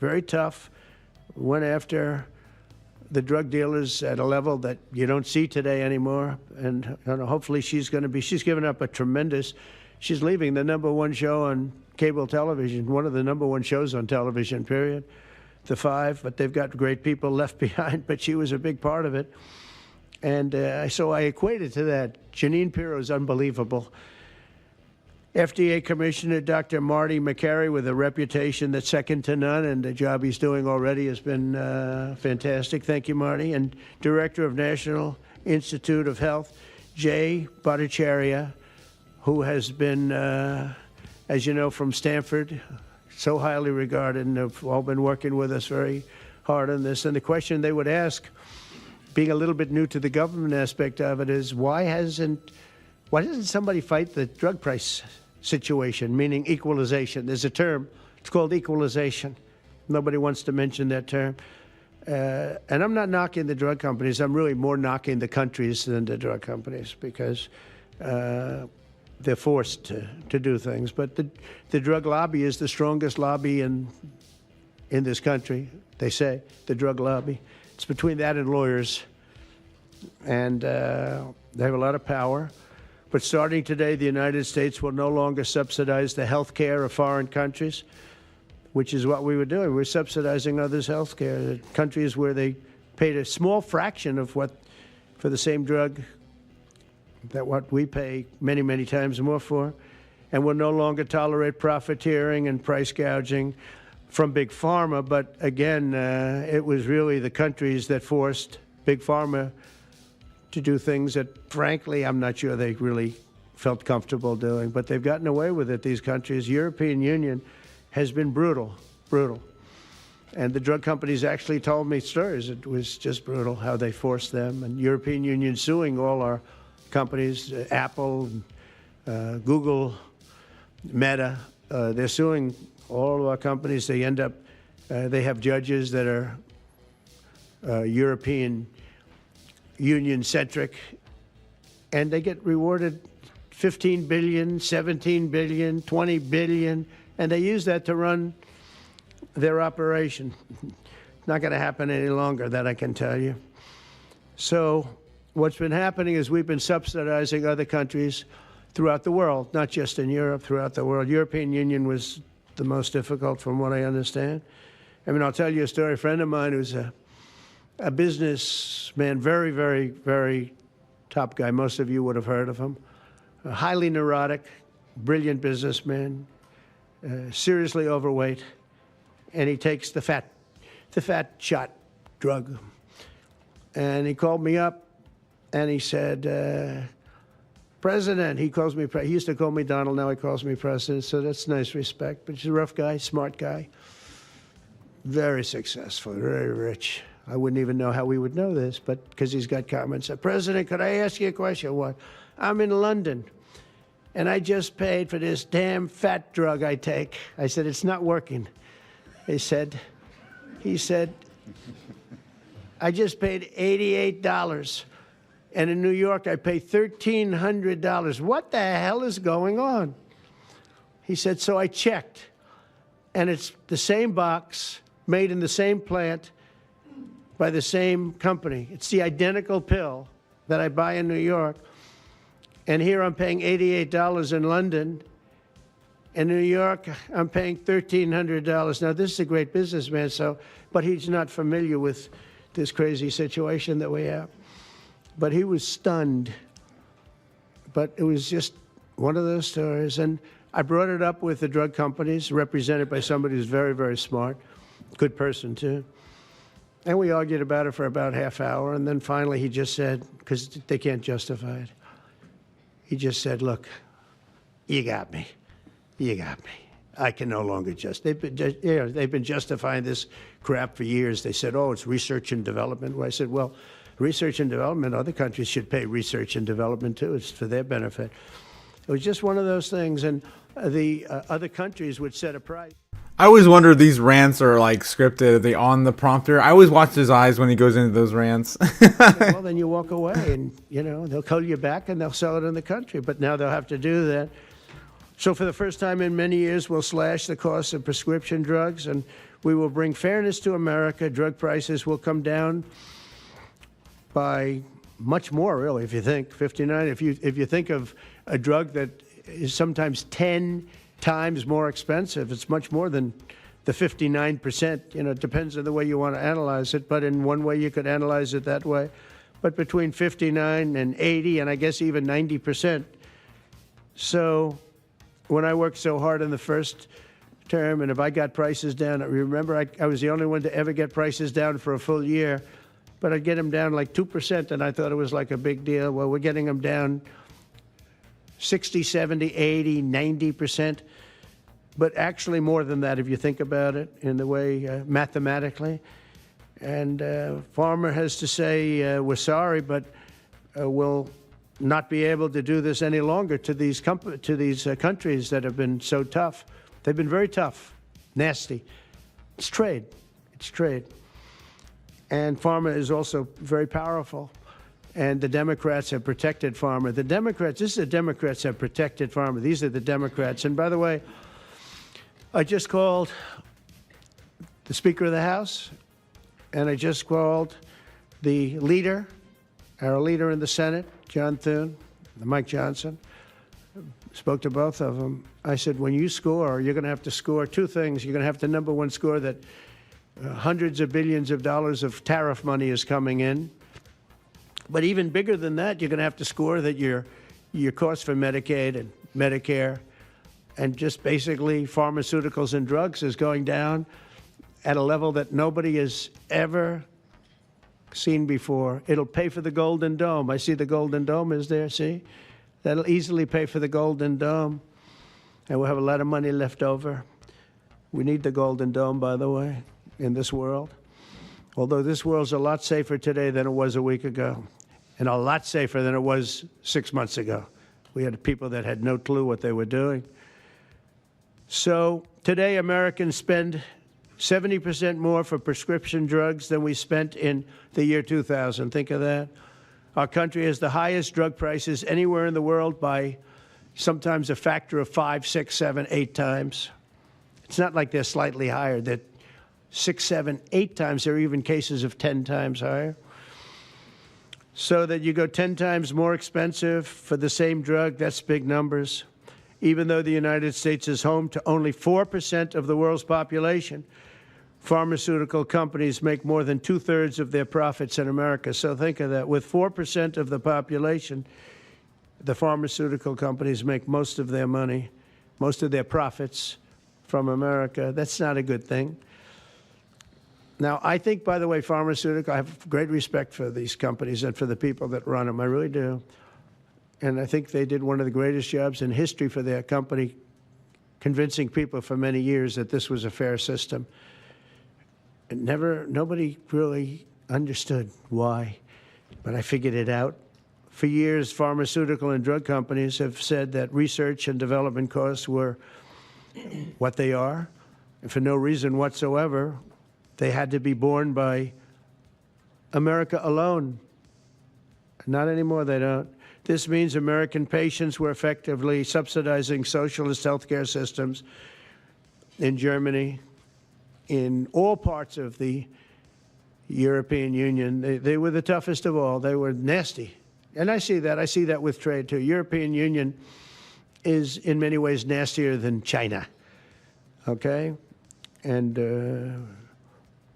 very tough. Went after the drug dealers at a level that you don't see today anymore. And you know, hopefully she's given up a tremendous, she's leaving the #1 show on cable television, one of the #1 shows on television, period. The 5, but they've got great people left behind, but she was a big part of it. And so I equated to that. Jeanine Pirro is unbelievable. FDA Commissioner Dr. Marty McCary, with a reputation that's second to none, and the job he's doing already has been fantastic. Thank you, Marty. And Director of National Institute of Health, Jay Bhattacharya, who has been, as you know, from Stanford, so highly regarded, and have all been working with us very hard on this. And the question they would ask, being a little bit new to the government aspect of it, is why doesn't somebody fight the drug price situation, meaning equalization? There's a term, it's called equalization. Nobody wants to mention that term. And I'm not knocking the drug companies. I'm really more knocking the countries than the drug companies, because they're forced to do things. But the drug lobby is the strongest lobby in this country, they say, the drug lobby. It's between that and lawyers. And they have a lot of power. But starting today, the United States will no longer subsidize the health care of foreign countries, which is what we were doing. We're subsidizing others' health care. Countries where they paid a small fraction of what, for the same drug, that what we pay many, many times more for, and will no longer tolerate profiteering and price gouging from Big Pharma. But again, it was really the countries that forced Big Pharma to do things that, frankly, I'm not sure they really felt comfortable doing. But they've gotten away with it, these countries. European Union has been brutal. And the drug companies actually told me stories. It was just brutal how they forced them. And European Union suing all our companies, Apple, Google, Meta. They're suing all of our companies. They end up, they have judges that are European Union-centric, and they get rewarded $15 billion, $17 billion, $20 billion, and they use that to run their operation. Not going to happen any longer, that I can tell you. So what's been happening is we've been subsidizing other countries throughout the world, not just in Europe, throughout the world. European Union was the most difficult from what I understand. I mean, I'll tell you a story. A friend of mine who's a businessman, very, very, very top guy. Most of you would have heard of him. A highly neurotic, brilliant businessman, seriously overweight, and he takes the fat shot drug. And he called me up, and he said, President, he calls me, he used to call me Donald, now he calls me President, so that's nice respect. But he's a rough guy, smart guy, very successful, very rich. I wouldn't even know how we would know this, but because he's got comments. President, could I ask you a question? What? I'm in London, and I just paid for this damn fat drug I take. I said, it's not working. He said, I just paid $88. And in New York, I pay $1,300. What the hell is going on? He said, so I checked. And it's the same box, made in the same plant, by the same company. It's the identical pill that I buy in New York. And here I'm paying $88 in London. In New York, I'm paying $1,300. Now, this is a great businessman, but he's not familiar with this crazy situation that we have. But he was stunned. But it was just one of those stories. And I brought it up with the drug companies, represented by somebody who's very, very smart, good person, too. And we argued about it for about half hour. And then finally he just said, because they can't justify it, he just said, look, you got me. You got me. I can no longer they've been justifying this crap for years. They said, oh, it's research and development. Well, I said, well, research and development, other countries should pay research and development, too. It's for their benefit. It was just one of those things, and the other countries would set a price. I always wonder if these rants are like scripted. Are they on the prompter? I always watch his eyes when he goes into those rants. Well, then you walk away, and, they'll call you back, and they'll sell it in the country. But now they'll have to do that. So for the first time in many years, we'll slash the cost of prescription drugs, and we will bring fairness to America. Drug prices will come down by much more, really, if you think 59. If you think of a drug that is sometimes 10 times more expensive, it's much more than the 59%. It depends on the way you want to analyze it, but in one way you could analyze it that way. But between 59 and 80, and I guess even 90%. So when I worked so hard in the first term, and if I got prices down, remember I was the only one to ever get prices down for a full year, but I'd get them down like 2%, and I thought it was like a big deal. Well, we're getting them down 60, 70, 80, 90%, but actually more than that if you think about it in the way mathematically. And Pharma has to say, we're sorry, but we'll not be able to do this any longer to these countries that have been so tough. They've been very tough, nasty. It's trade. It's trade. And pharma is also very powerful. And the Democrats have protected pharma. This is the Democrats have protected pharma. These are the Democrats. And by the way, I just called the Speaker of the House, and I just called the leader, our leader in the Senate, John Thune, Mike Johnson. Spoke to both of them. I said, when you score, you're going to have to score two things. You're going to have to, number one, score that hundreds of billions of dollars of tariff money is coming in. But even bigger than that, you're going to have to score that your cost for Medicaid and Medicare and just basically pharmaceuticals and drugs is going down at a level that nobody has ever seen before. It'll pay for the Golden Dome. I see the Golden Dome is there, see? That'll easily pay for the Golden Dome. And we'll have a lot of money left over. We need the Golden Dome, by the way, in this world. Although this world's a lot safer today than it was a week ago, and a lot safer than it was 6 months ago. We had people that had no clue what they were doing. So today, Americans spend 70% more for prescription drugs than we spent in the year 2000. Think of that. Our country has the highest drug prices anywhere in the world by sometimes a factor of 5, 6, 7, 8 times. It's not like they're slightly higher. They're 6, 7, 8 times. There are even cases of 10 times higher. So that you go 10 times more expensive for the same drug, that's big numbers. Even though the United States is home to only 4% of the world's population, pharmaceutical companies make more than 2/3 of their profits in America. So think of that. With 4% of the population, the pharmaceutical companies make most of their money, most of their profits from America. That's not a good thing. Now, I think, by the way, I have great respect for these companies and for the people that run them. I really do. And I think they did one of the greatest jobs in history for their company, convincing people for many years that this was a fair system. And nobody really understood why, but I figured it out. For years, pharmaceutical and drug companies have said that research and development costs were what they are, and for no reason whatsoever, they had to be borne by America alone. Not anymore, they don't. This means American patients were effectively subsidizing socialist healthcare systems in Germany, in all parts of the European Union. They were the toughest of all. They were nasty. And I see that. I see that with trade, too. European Union is, in many ways, nastier than China. Okay? And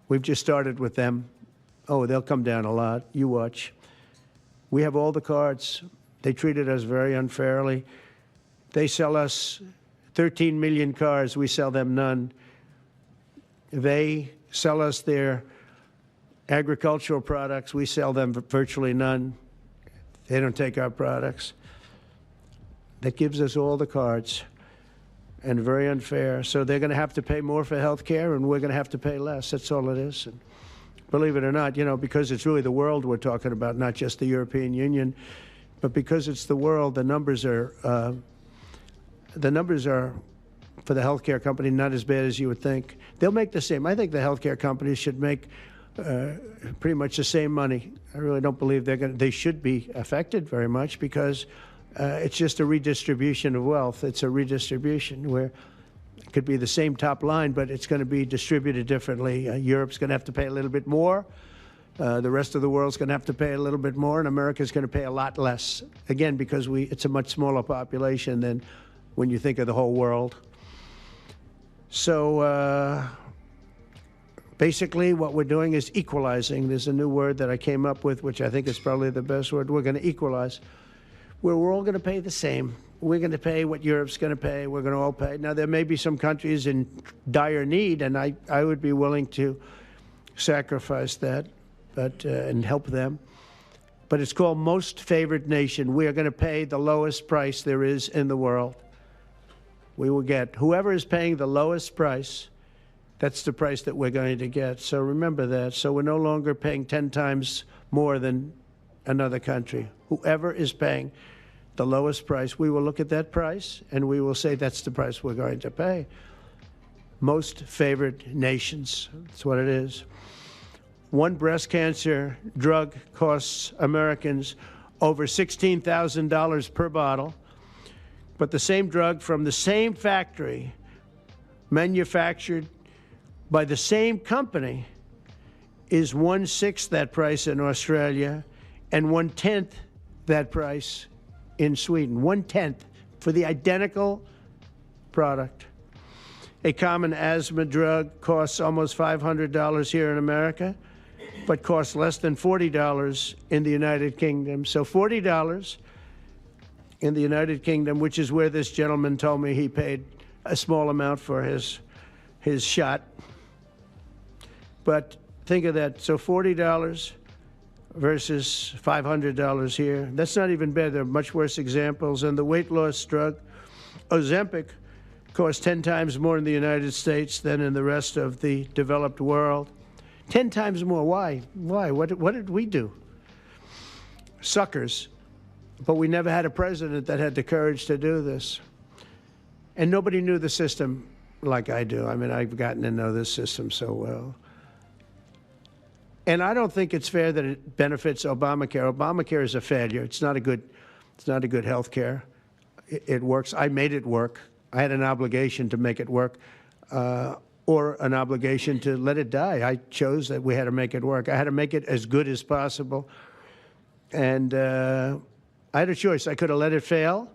we've just started with them. Oh, they'll come down a lot. You watch. We have all the cards. They treated us very unfairly. They sell us 13 million cars. We sell them none. They sell us their agricultural products. We sell them virtually none. They don't take our products. That gives us all the cards, and very unfair. So they're going to have to pay more for health care, and we're going to have to pay less. That's all it is. And believe it or not, you know, because it's really the world we're talking about, not just the European Union, but because it's the world, the numbers are for the healthcare company not as bad as you would think. They'll make the same. I think the healthcare companies should make pretty much the same money. I really don't believe they should be affected very much, because it's just a redistribution of wealth. It's a redistribution where it could be the same top line, but it's going to be distributed differently. Europe's going to have to pay a little bit more. The rest of the world's going to have to pay a little bit more, and America's going to pay a lot less. Again, because it's a much smaller population than when you think of the whole world. So basically what we're doing is equalizing. There's a new word that I came up with, which I think is probably the best word. We're going to equalize, where we're all going to pay the same. We're going to pay what Europe's going to pay. We're going to all pay. Now, there may be some countries in dire need, and I would be willing to sacrifice that, but and help them. But it's called most favored nation. We are going to pay the lowest price there is in the world. We will get whoever is paying the lowest price. That's the price that we're going to get. So remember that. So we're no longer paying 10 times more than another country. Whoever is paying the lowest price, we will look at that price and we will say that's the price we're going to pay. Most favored nations. That's what it is. One breast cancer drug costs Americans over $16,000 per bottle. But the same drug from the same factory, manufactured by the same company, is 1/6 that price in Australia and 1/10 that price in Sweden. 1/10 for the identical product. A common asthma drug costs almost $500 here in America, but costs less than $40 in the United Kingdom. So $40 in the United Kingdom, which is where this gentleman told me he paid a small amount for his shot. But think of that. So $40 versus $500 here. That's not even bad. There are much worse examples. And the weight loss drug, Ozempic, costs 10 times more in the United States than in the rest of the developed world. 10 times more. Why? Why? What did we do? Suckers. But we never had a president that had the courage to do this. And nobody knew the system like I do. I mean, I've gotten to know this system so well. And I don't think it's fair that it benefits Obamacare. Obamacare is a failure. It's not a good health care. It works. I made it work. I had an obligation to make it work, or an obligation to let it die. I chose that we had to make it work. I had to make it as good as possible. And I had a choice. I could have let it fail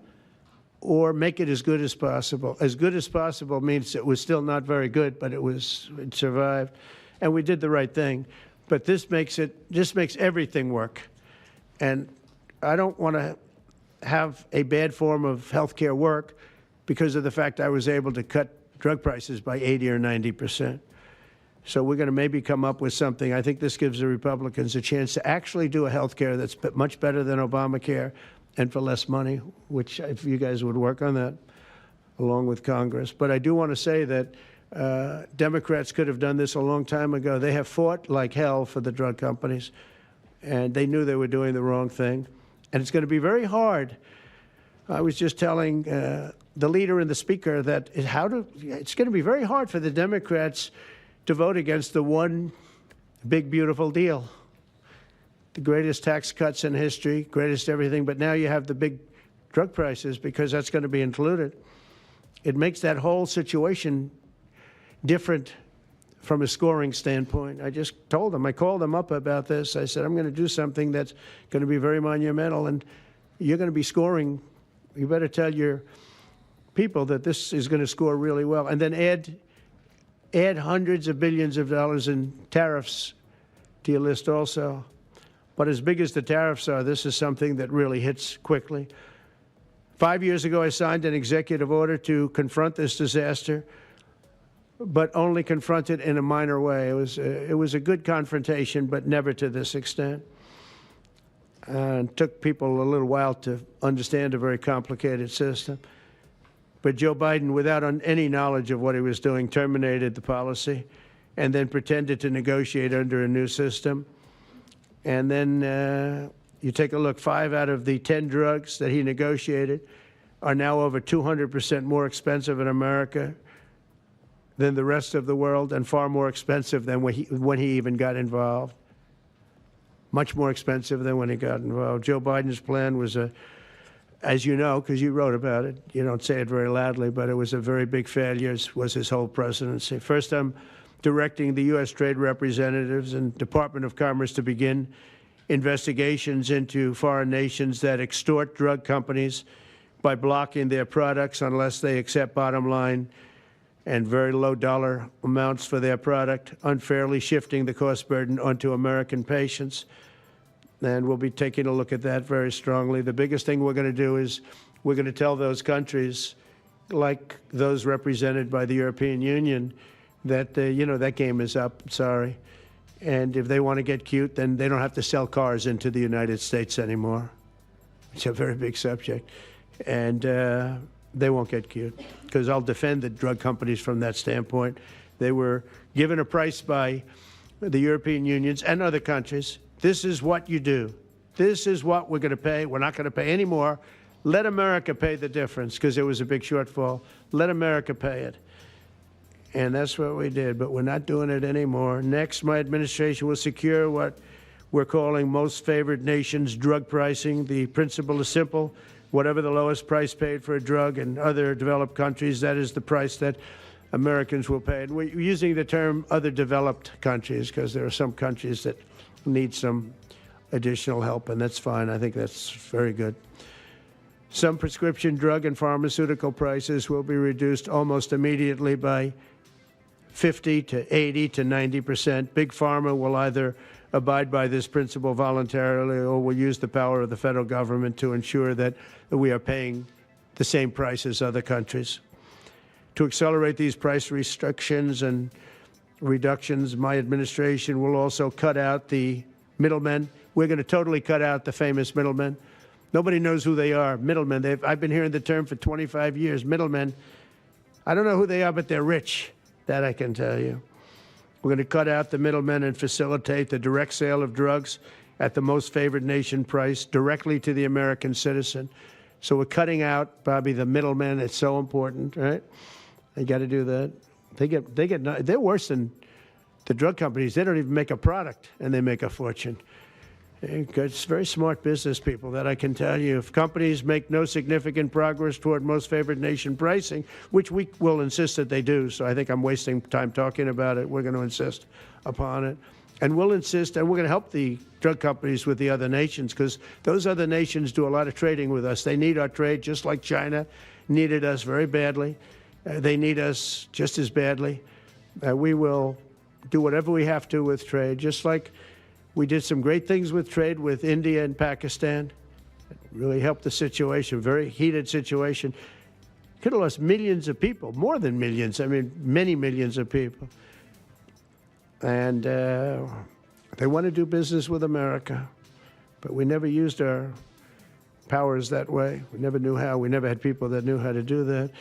or make it as good as possible. As good as possible means it was still not very good, but it survived. And we did the right thing. But this makes everything work. And I don't want to have a bad form of healthcare work because of the fact I was able to cut drug prices by 80 or 90%. So we're going to maybe come up with something. I think this gives the Republicans a chance to actually do a health care that's much better than Obamacare and for less money, which if you guys would work on that along with Congress. But I do want to say that Democrats could have done this a long time ago. They have fought like hell for the drug companies, and they knew they were doing the wrong thing. And it's going to be very hard. I was just telling the leader and the speaker that it's going to be very hard for the Democrats to vote against the one big, beautiful deal. The greatest tax cuts in history, greatest everything, but now you have the big drug prices because that's going to be included. It makes that whole situation different from a scoring standpoint. I just told them, I called them up about this. I said, I'm going to do something that's going to be very monumental, and you're going to be scoring. You better tell your people that this is going to score really well. And then add hundreds of billions of dollars in tariffs to your list also. But as big as the tariffs are, this is something that really hits quickly. 5 years ago, I signed an executive order to confront this disaster, but only confront it in a minor way. It was a good confrontation, but never to this extent. And it took people a little while to understand a very complicated system. But Joe Biden, without any knowledge of what he was doing, terminated the policy and then pretended to negotiate under a new system. And then you take a look, 5 out of the 10 drugs that he negotiated are now over 200% more expensive in America than the rest of the world, and far more expensive than when he even got involved. Much more expensive than when he got involved. Joe Biden's plan was as you know, because you wrote about it, you don't say it very loudly, but it was a very big failure, was his whole presidency. First, I'm directing the U.S. trade representatives and Department of Commerce to begin investigations into foreign nations that extort drug companies by blocking their products unless they accept bottom line and very low dollar amounts for their product, unfairly shifting the cost burden onto American patients. And we'll be taking a look at that very strongly. The biggest thing we're going to do is we're going to tell those countries, like those represented by the European Union, that, that game is up, sorry. And if they want to get cute, then they don't have to sell cars into the United States anymore. It's a very big subject. And they won't get cute, because I'll defend the drug companies from that standpoint. They were given a price by the European unions and other countries. This is what you do. This is what we're going to pay. We're not going to pay any more. Let America pay the difference, because there was a big shortfall. Let America pay it. And that's what we did, but we're not doing it anymore. Next, my administration will secure what we're calling most favored nations drug pricing. The principle is simple. Whatever the lowest price paid for a drug in other developed countries, that is the price that Americans will pay. And we're using the term other developed countries because there are some countries that need some additional help, and that's fine. I think that's very good. Some prescription drug and pharmaceutical prices will be reduced almost immediately by 50 to 80 to 90%. Big Pharma will either abide by this principle voluntarily or will use the power of the federal government to ensure that we are paying the same price as other countries. To accelerate these price restrictions and reductions, my administration will also cut out the middlemen. We're going to totally cut out the famous middlemen. Nobody knows who they are, middlemen. I've been hearing the term for 25 years, middlemen. I don't know who they are, but they're rich. That I can tell you. We're going to cut out the middlemen and facilitate the direct sale of drugs at the most favored nation price directly to the American citizen. So we're cutting out, Bobby, the middlemen. It's so important, right? You got to do that. They're worse than the drug companies. They don't even make a product, and they make a fortune. It's very smart business people, that I can tell you. If companies make no significant progress toward most favored nation pricing, which we will insist that they do, so I think I'm wasting time talking about it. We're going to insist upon it. And we'll insist, and we're going to help the drug companies with the other nations, because those other nations do a lot of trading with us. They need our trade, just like China needed us very badly. They need us just as badly. We will do whatever we have to with trade, just like we did some great things with trade with India and Pakistan. It really helped the situation, very heated situation. Could have lost millions of people, more than millions, I mean, many millions of people. And they want to do business with America, but we never used our powers that way. We never knew how. We never had people that knew how to do that.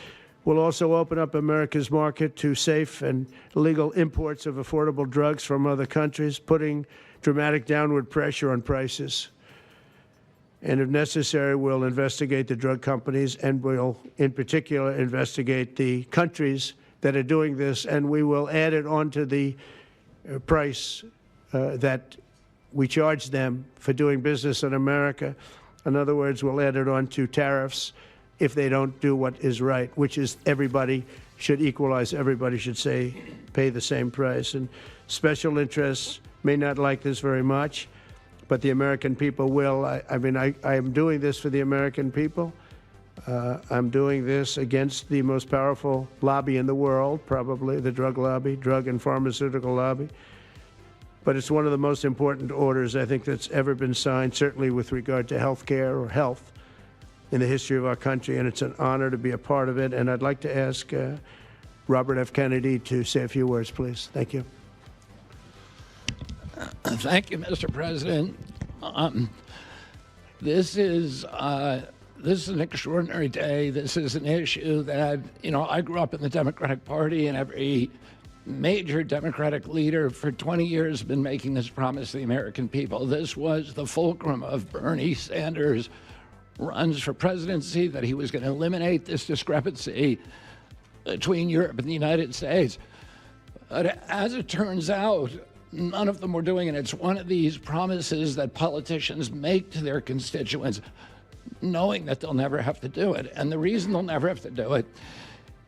We'll also open up America's market to safe and legal imports of affordable drugs from other countries, putting dramatic downward pressure on prices. And if necessary, we'll investigate the drug companies, and we'll, in particular, investigate the countries that are doing this, and we will add it onto the price that we charge them for doing business in America. In other words, we'll add it on to tariffs if they don't do what is right, which is everybody should equalize. Everybody should pay the same price. And special interests may not like this very much, but the American people will. I am doing this for the American people. I'm doing this against the most powerful lobby in the world, probably the drug lobby, drug and pharmaceutical lobby. But it's one of the most important orders, I think, that's ever been signed, certainly with regard to health care or health in the history of our country, and it's an honor to be a part of it. And I'd like to ask Robert F. Kennedy to say a few words, please. Thank you. Thank you, Mr. President. This is an extraordinary day. This is an issue that, I grew up in the Democratic Party, and every major Democratic leader for 20 years has been making this promise to the American people. This was the fulcrum of Bernie Sanders' runs for presidency, that he was going to eliminate this discrepancy between Europe and the United States. But as it turns out, none of them were doing it. It's one of these promises that politicians make to their constituents, knowing that they'll never have to do it. And the reason they'll never have to do it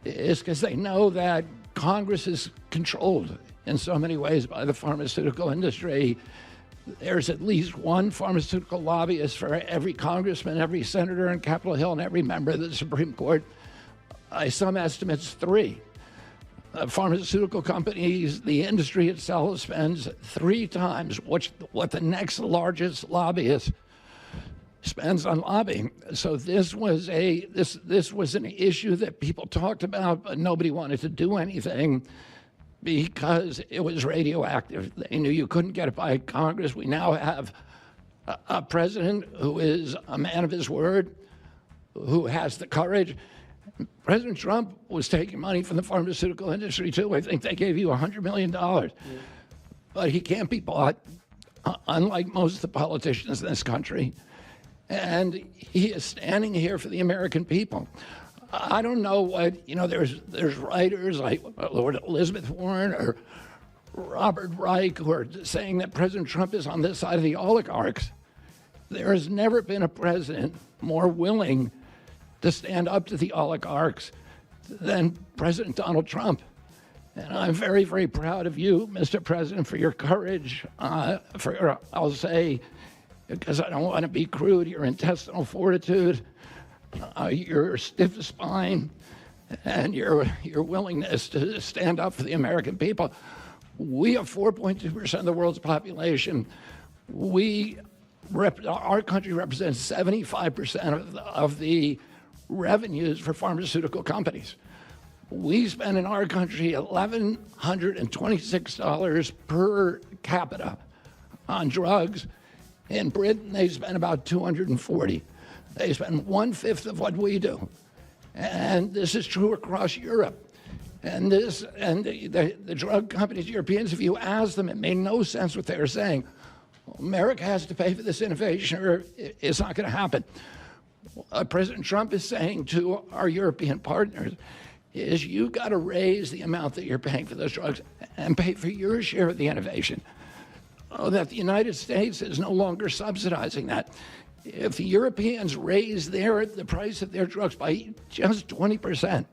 is because they know that Congress is controlled in so many ways by the pharmaceutical industry. There's at least one pharmaceutical lobbyist for every congressman, every senator in Capitol Hill, and every member of the Supreme Court. By some estimates, 3. Pharmaceutical companies, the industry itself spends 3 times what the next largest lobbyist spends on lobbying. So this was an issue that people talked about, but nobody wanted to do anything because it was radioactive. They knew you couldn't get it by Congress. We now have a president who is a man of his word, who has the courage. President Trump was taking money from the pharmaceutical industry too. I think they gave you $100 million. But he can't be bought, unlike most of the politicians in this country. And he is standing here for the American people. I don't know what, there's writers like Lord Elizabeth Warren or Robert Reich who are saying that President Trump is on this side of the oligarchs. There has never been a president more willing to stand up to the oligarchs than President Donald Trump. And I'm very, very proud of you, Mr. President, for your courage, I'll say, because I don't want to be crude, your intestinal fortitude, your stiff spine, and your willingness to stand up for the American people. We have 4.2% of the world's population. Our country represents 75% of the revenues for pharmaceutical companies. We spend in our country $1,126 per capita on drugs. In Britain, they spend about $240. They spend 1/5 of what we do. And this is true across Europe. And the drug companies, Europeans, if you ask them, it made no sense what they were saying. America has to pay for this innovation or it's not going to happen. What President Trump is saying to our European partners is you got to raise the amount that you're paying for those drugs and pay for your share of the innovation. That the United States is no longer subsidizing that. If the Europeans raise the price of their drugs by just 20%,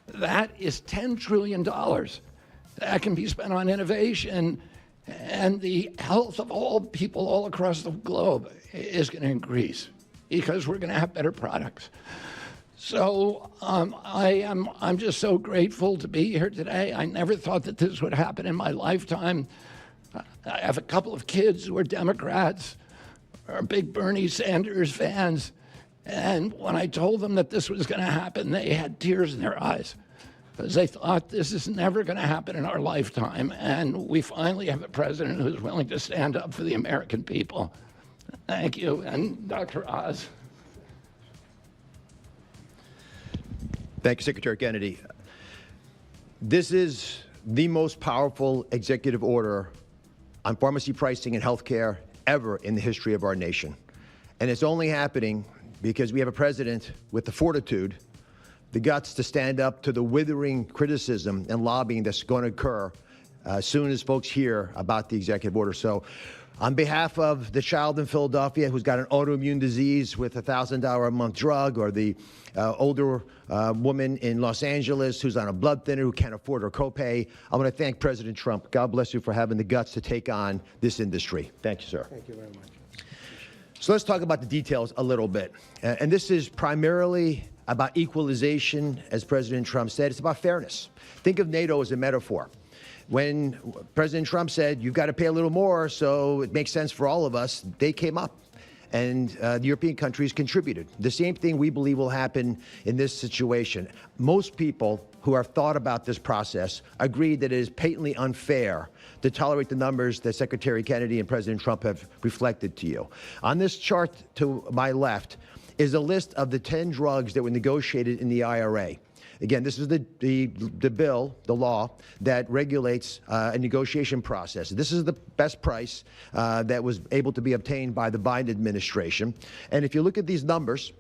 that is $10 trillion that can be spent on innovation and the health of all people all across the globe is going to increase because we're going to have better products. So I'm just so grateful to be here today. I never thought that this would happen in my lifetime. I have a couple of kids who are Democrats, are big Bernie Sanders fans, and when I told them that this was going to happen, they had tears in their eyes because they thought this is never going to happen in our lifetime, and we finally have a president who's willing to stand up for the American people. Thank you, and Dr. Oz. Thank you, Secretary Kennedy. This is the most powerful executive order on pharmacy pricing and healthcare ever in the history of our nation. And it's only happening because we have a president with the fortitude, the guts to stand up to the withering criticism and lobbying that's going to occur as soon as folks hear about the executive order. So on behalf of the child in Philadelphia who's got an autoimmune disease with a $1,000 a month drug, or the older woman in Los Angeles who's on a blood thinner who can't afford her copay, I want to thank President Trump. God bless you for having the guts to take on this industry. Thank you, sir. Thank you very much. So let's talk about the details a little bit. And this is primarily about equalization, as President Trump said. It's about fairness. Think of NATO as a metaphor. When President Trump said, you've got to pay a little more, so it makes sense for all of us, they came up. And the European countries contributed. The same thing we believe will happen in this situation. Most people who have thought about this process agree that it is patently unfair to tolerate the numbers that Secretary Kennedy and President Trump have reflected to you. On this chart to my left is a list of the 10 drugs that were negotiated in the IRA. Again, this is the bill, the law, that regulates a negotiation process. This is the best price that was able to be obtained by the Biden administration. And if you look at these numbers,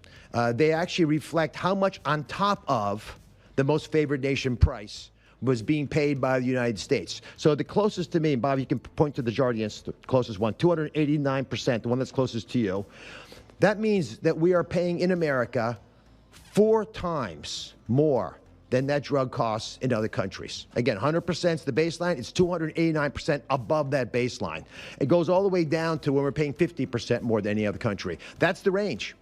they actually reflect how much on top of the most favored nation price was being paid by the United States. So the closest to me, Bob, you can point to the chart against the closest one, 289%, the one that's closest to you. That means that we are paying in America 4 times more than that drug costs in other countries. Again, 100% is the baseline. It's 289% above that baseline. It goes all the way down to when we're paying 50% more than any other country. That's the range.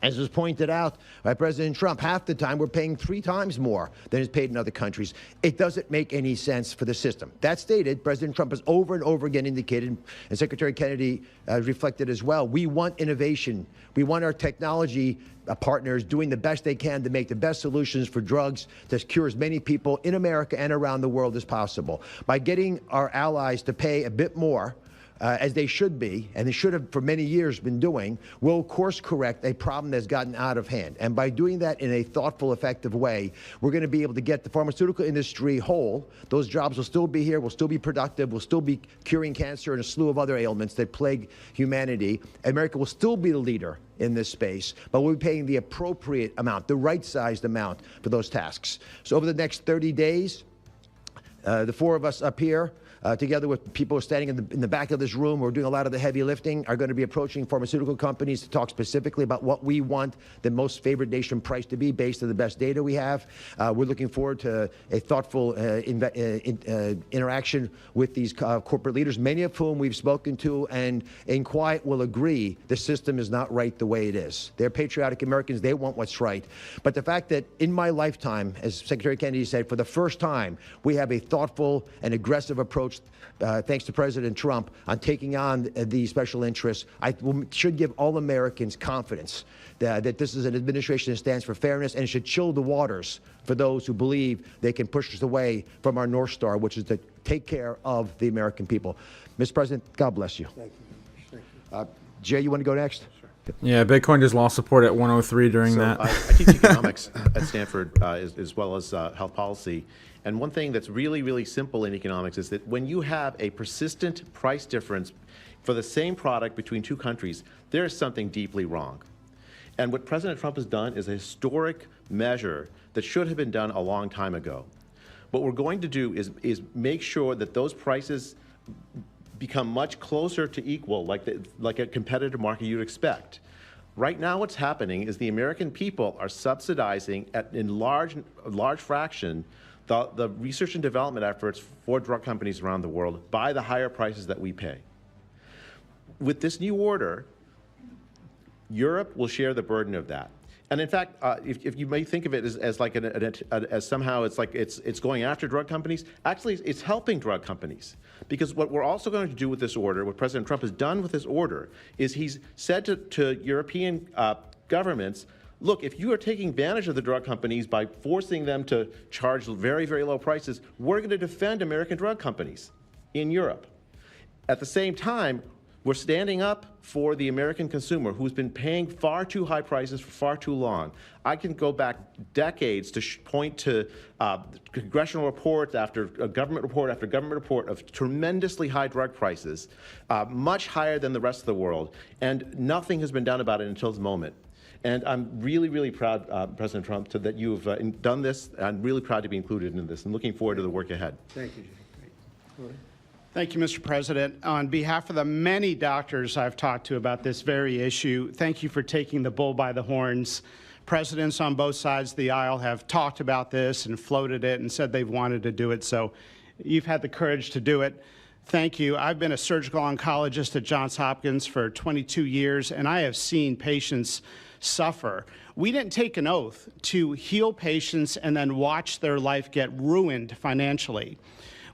As was pointed out by President Trump, half the time we're paying 3 times more than is paid in other countries. It doesn't make any sense for the system. That stated, President Trump has over and over again indicated, and Secretary Kennedy reflected as well, we want innovation. We want our technology partners doing the best they can to make the best solutions for drugs to cure as many people in America and around the world as possible. By getting our allies to pay a bit more, as they should be, and they should have for many years been doing, will course correct a problem that's gotten out of hand. And by doing that in a thoughtful, effective way, we're going to be able to get the pharmaceutical industry whole. Those jobs will still be here, will still be productive, will still be curing cancer and a slew of other ailments that plague humanity. America will still be the leader in this space, but we'll be paying the appropriate amount, the right-sized amount for those tasks. So over the next 30 days, the 4 of us up here, together with people who are standing in the back of this room, we're doing a lot of the heavy lifting, are going to be approaching pharmaceutical companies to talk specifically about what we want the most favored nation price to be based on the best data we have. We're looking forward to a thoughtful interaction with these corporate leaders, many of whom we've spoken to and in quiet will agree the system is not right the way it is. They're patriotic Americans. They want what's right. But the fact that in my lifetime, as Secretary Kennedy said, for the first time, we have a thoughtful and aggressive approach thanks to President Trump, on taking on the special interests, should give all Americans confidence that this is an administration that stands for fairness, and it should chill the waters for those who believe they can push us away from our North Star, which is to take care of the American people. Mr. President, God bless you. Thank you. Thank you. Jay, you want to go next? Sure. Yeah, Bitcoin just lost support at 103 during that. I teach economics at Stanford as well as health policy. And one thing that's really, really simple in economics is that when you have a persistent price difference for the same product between 2 countries, there is something deeply wrong. And what President Trump has done is a historic measure that should have been done a long time ago. What we're going to do is make sure that those prices become much closer to equal, like a competitive market you'd expect. Right now what's happening is the American people are subsidizing in large fraction the research and development efforts for drug companies around the world by the higher prices that we pay. With this new order, Europe will share the burden of that. And in fact, if you may think of it as like as somehow it's like it's going after drug companies, actually it's helping drug companies. Because what we're also going to do with this order, what President Trump has done with this order, is he's said to European governments, look, if you are taking advantage of the drug companies by forcing them to charge very, very low prices, we're going to defend American drug companies in Europe. At the same time, we're standing up for the American consumer who's been paying far too high prices for far too long. I can go back decades to point to congressional reports after government report after government report of tremendously high drug prices, much higher than the rest of the world, and nothing has been done about it until this moment. And I'm really, really proud, President Trump, that you've done this. I'm really proud to be included in this and looking forward to the work ahead. Thank you, Jay. Thank you, Mr. President. On behalf of the many doctors I've talked to about this very issue, thank you for taking the bull by the horns. Presidents on both sides of the aisle have talked about this and floated it and said they've wanted to do it, so you've had the courage to do it. Thank you. I've been a surgical oncologist at Johns Hopkins for 22 years, and I have seen patients suffer. We didn't take an oath to heal patients and then watch their life get ruined financially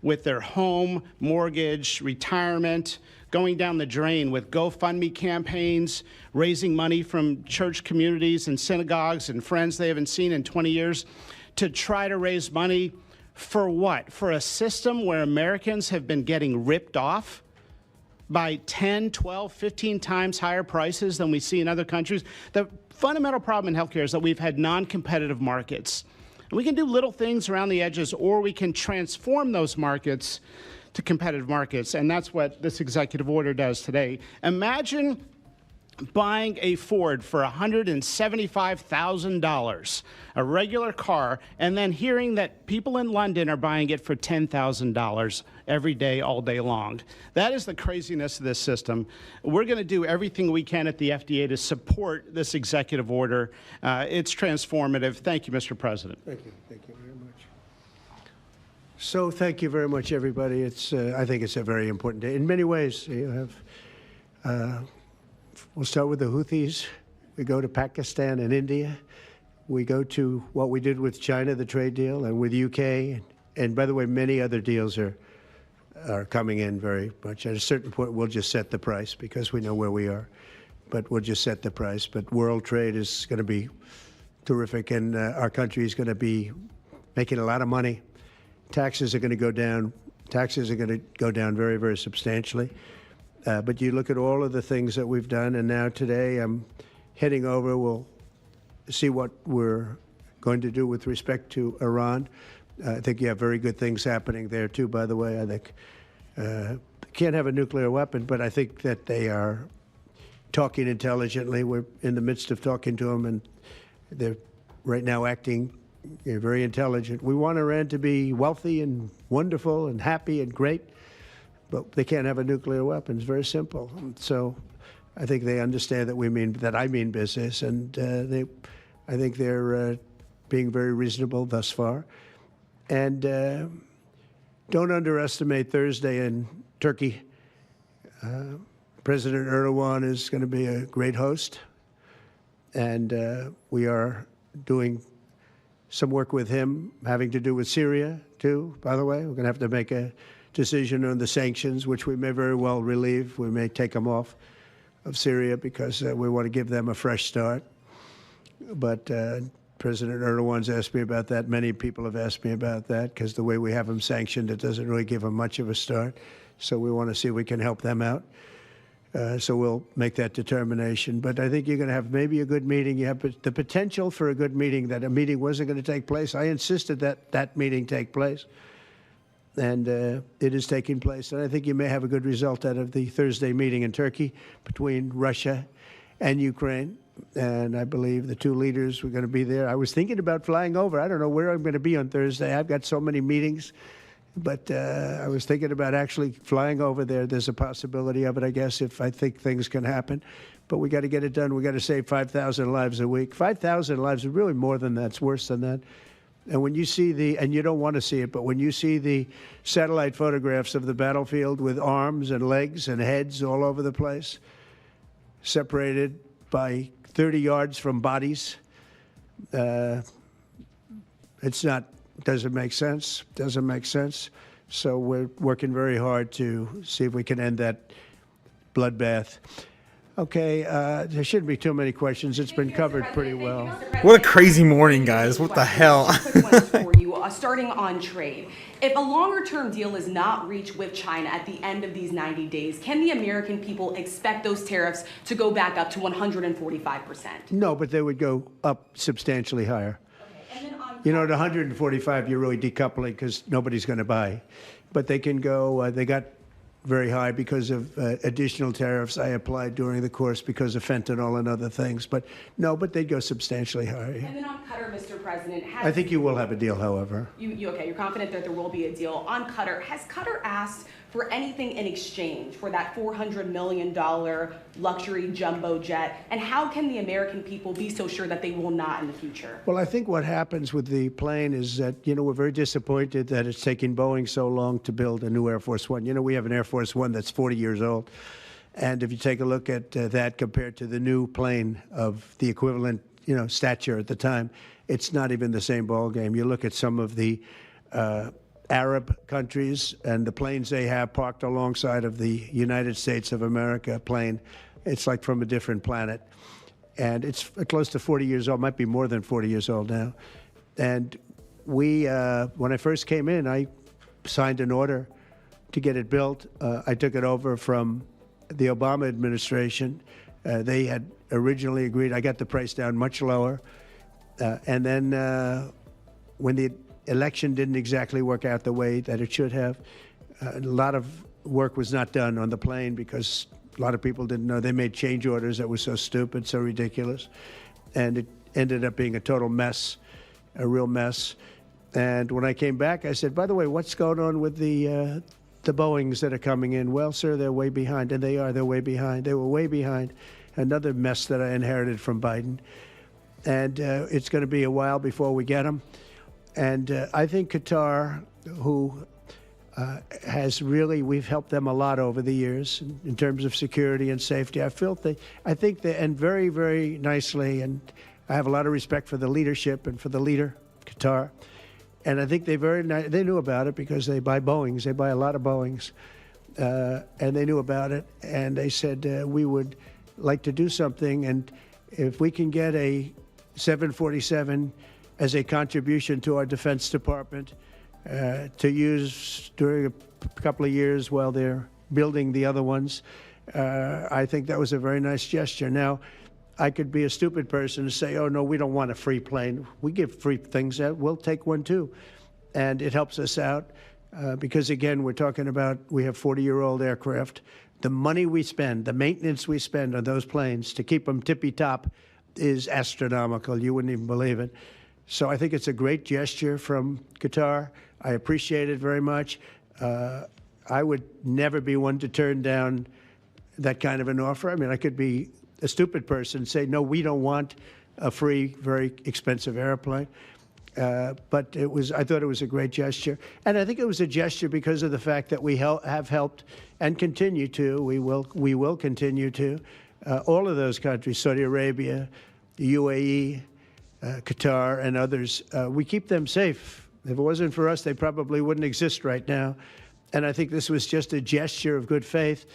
with their home, mortgage, retirement, going down the drain with GoFundMe campaigns, raising money from church communities and synagogues and friends they haven't seen in 20 years to try to raise money for what? For a system where Americans have been getting ripped off by 10, 12, 15 times higher prices than we see in other countries. The fundamental problem in healthcare is that we've had non-competitive markets. And we can do little things around the edges, or we can transform those markets to competitive markets, and that's what this executive order does today. Imagine buying a Ford for $175,000, a regular car, and then hearing that people in London are buying it for $10,000 every day, all day long. That is the craziness of this system. We're going to do everything we can at the FDA to support this executive order. It's transformative. Thank you, Mr. President. Thank you. Thank you very much. So thank you very much, everybody. I think it's a very important day. In many ways, you have... We'll start with the Houthis. We go to Pakistan and India. We go to what we did with China, the trade deal, and with UK. And by the way, many other deals are coming in very much. At a certain point, we'll just set the price because we know where we are. But we'll just set the price. But world trade is going to be terrific, and our country is going to be making a lot of money. Taxes are going to go down. Taxes are going to go down very, very substantially. But you look at all of the things that we've done, and now today I'm heading over. We'll see what we're going to do with respect to Iran. I think you have very good things happening there, too, by the way. I think they can't have a nuclear weapon, but I think that they are talking intelligently. We're in the midst of talking to them, and they're right now acting very intelligent. We want Iran to be wealthy and wonderful and happy and great. But they can't have a nuclear weapon. It's very simple. So I think they understand that I mean business, and I think they're being very reasonable thus far. And don't underestimate Thursday in Turkey. President Erdogan is going to be a great host, and we are doing some work with him having to do with Syria, too, by the way. We're going to have to make a decision on the sanctions, which we may very well relieve. We may take them off of Syria because we want to give them a fresh start. But President Erdogan's asked me about that. Many people have asked me about that because the way we have them sanctioned, it doesn't really give them much of a start. So we want to see if we can help them out. So we'll make that determination. But I think you're going to have maybe a good meeting. You have the potential for a good meeting, that a meeting wasn't going to take place. I insisted that that meeting take place. And it is taking place. And I think you may have a good result out of the Thursday meeting in Turkey between Russia and Ukraine. And I believe the two leaders were going to be there. I was thinking about flying over. I don't know where I'm going to be on Thursday. I've got so many meetings. But I was thinking about actually flying over there. There's a possibility of it, I guess, if I think things can happen. But we got to get it done. We got to save 5,000 lives a week. 5,000 lives is really more than that. It's worse than that. And when you see and you don't want to see it, but when you see the satellite photographs of the battlefield with arms and legs and heads all over the place, separated by 30 yards from bodies, doesn't make sense. So we're working very hard to see if we can end that bloodbath. Okay, there shouldn't be too many questions. It's been covered pretty well. What a crazy morning, guys. What the hell? Quick ones for you, starting on trade. If a longer-term deal is not reached with China at the end of these 90 days, can the American people expect those tariffs to go back up to 145%? No, but they would go up substantially higher. Okay. And then at 145, you're really decoupling because nobody's going to buy. But they can go, they got very high because of additional tariffs I applied during the course because of fentanyl and other things. But no, but they'd go substantially higher. And then on Qatar, Mr. President, I think you will have a deal, however. Okay, you're confident that there will be a deal. On Qatar, has Qatar asked for anything in exchange for that $400 million luxury jumbo jet? And how can the American people be so sure that they will not in the future? Well, I think what happens with the plane is that, we're very disappointed that it's taking Boeing so long to build a new Air Force One. We have an Air Force One that's 40 years old. And if you take a look at that compared to the new plane of the equivalent, stature at the time, it's not even the same ballgame. You look at some of the Arab countries and the planes they have parked alongside of the United States of America plane, it's like from a different planet. And it's close to 40 years old, might be more than 40 years old now. And we, when I first came in, I signed an order to get it built. I took it over from the Obama administration. They had originally agreed. I got the price down much lower. And then when the election didn't exactly work out the way that it should have, a lot of work was not done on the plane because a lot of people didn't know. They made change orders that were so stupid, so ridiculous. And it ended up being a total mess, a real mess. And when I came back, I said, by the way, what's going on with the Boeings that are coming in? Well, sir, they're way behind. And they are. They're way behind. They were way behind. Another mess that I inherited from Biden. And it's going to be a while before we get them. And I think Qatar, who we've helped them a lot over the years in terms of security and safety. I think they, and very, very nicely, and I have a lot of respect for the leadership and for the leader, Qatar. And I think they knew about it because they buy Boeings. They buy a lot of Boeings. And they knew about it. And they said, we would like to do something. And if we can get a 747 as a contribution to our Defense Department to use during a couple of years while they're building the other ones, I think that was a very nice gesture. Now, I could be a stupid person and say, oh, no, we don't want a free plane. We give free things out. We'll take one, too. And it helps us out because, again, we're talking about we have 40-year-old aircraft. The money we spend, the maintenance we spend on those planes to keep them tippy-top is astronomical. You wouldn't even believe it. So I think it's a great gesture from Qatar. I appreciate it very much. I would never be one to turn down that kind of an offer. I mean, I could be a stupid person and say, no, we don't want a free, very expensive airplane. But I thought it was a great gesture. And I think it was a gesture because of the fact that we have helped and continue to, we will continue to, all of those countries, Saudi Arabia, the UAE, Qatar, and others, we keep them safe. If it wasn't for us, they probably wouldn't exist right now. And I think this was just a gesture of good faith.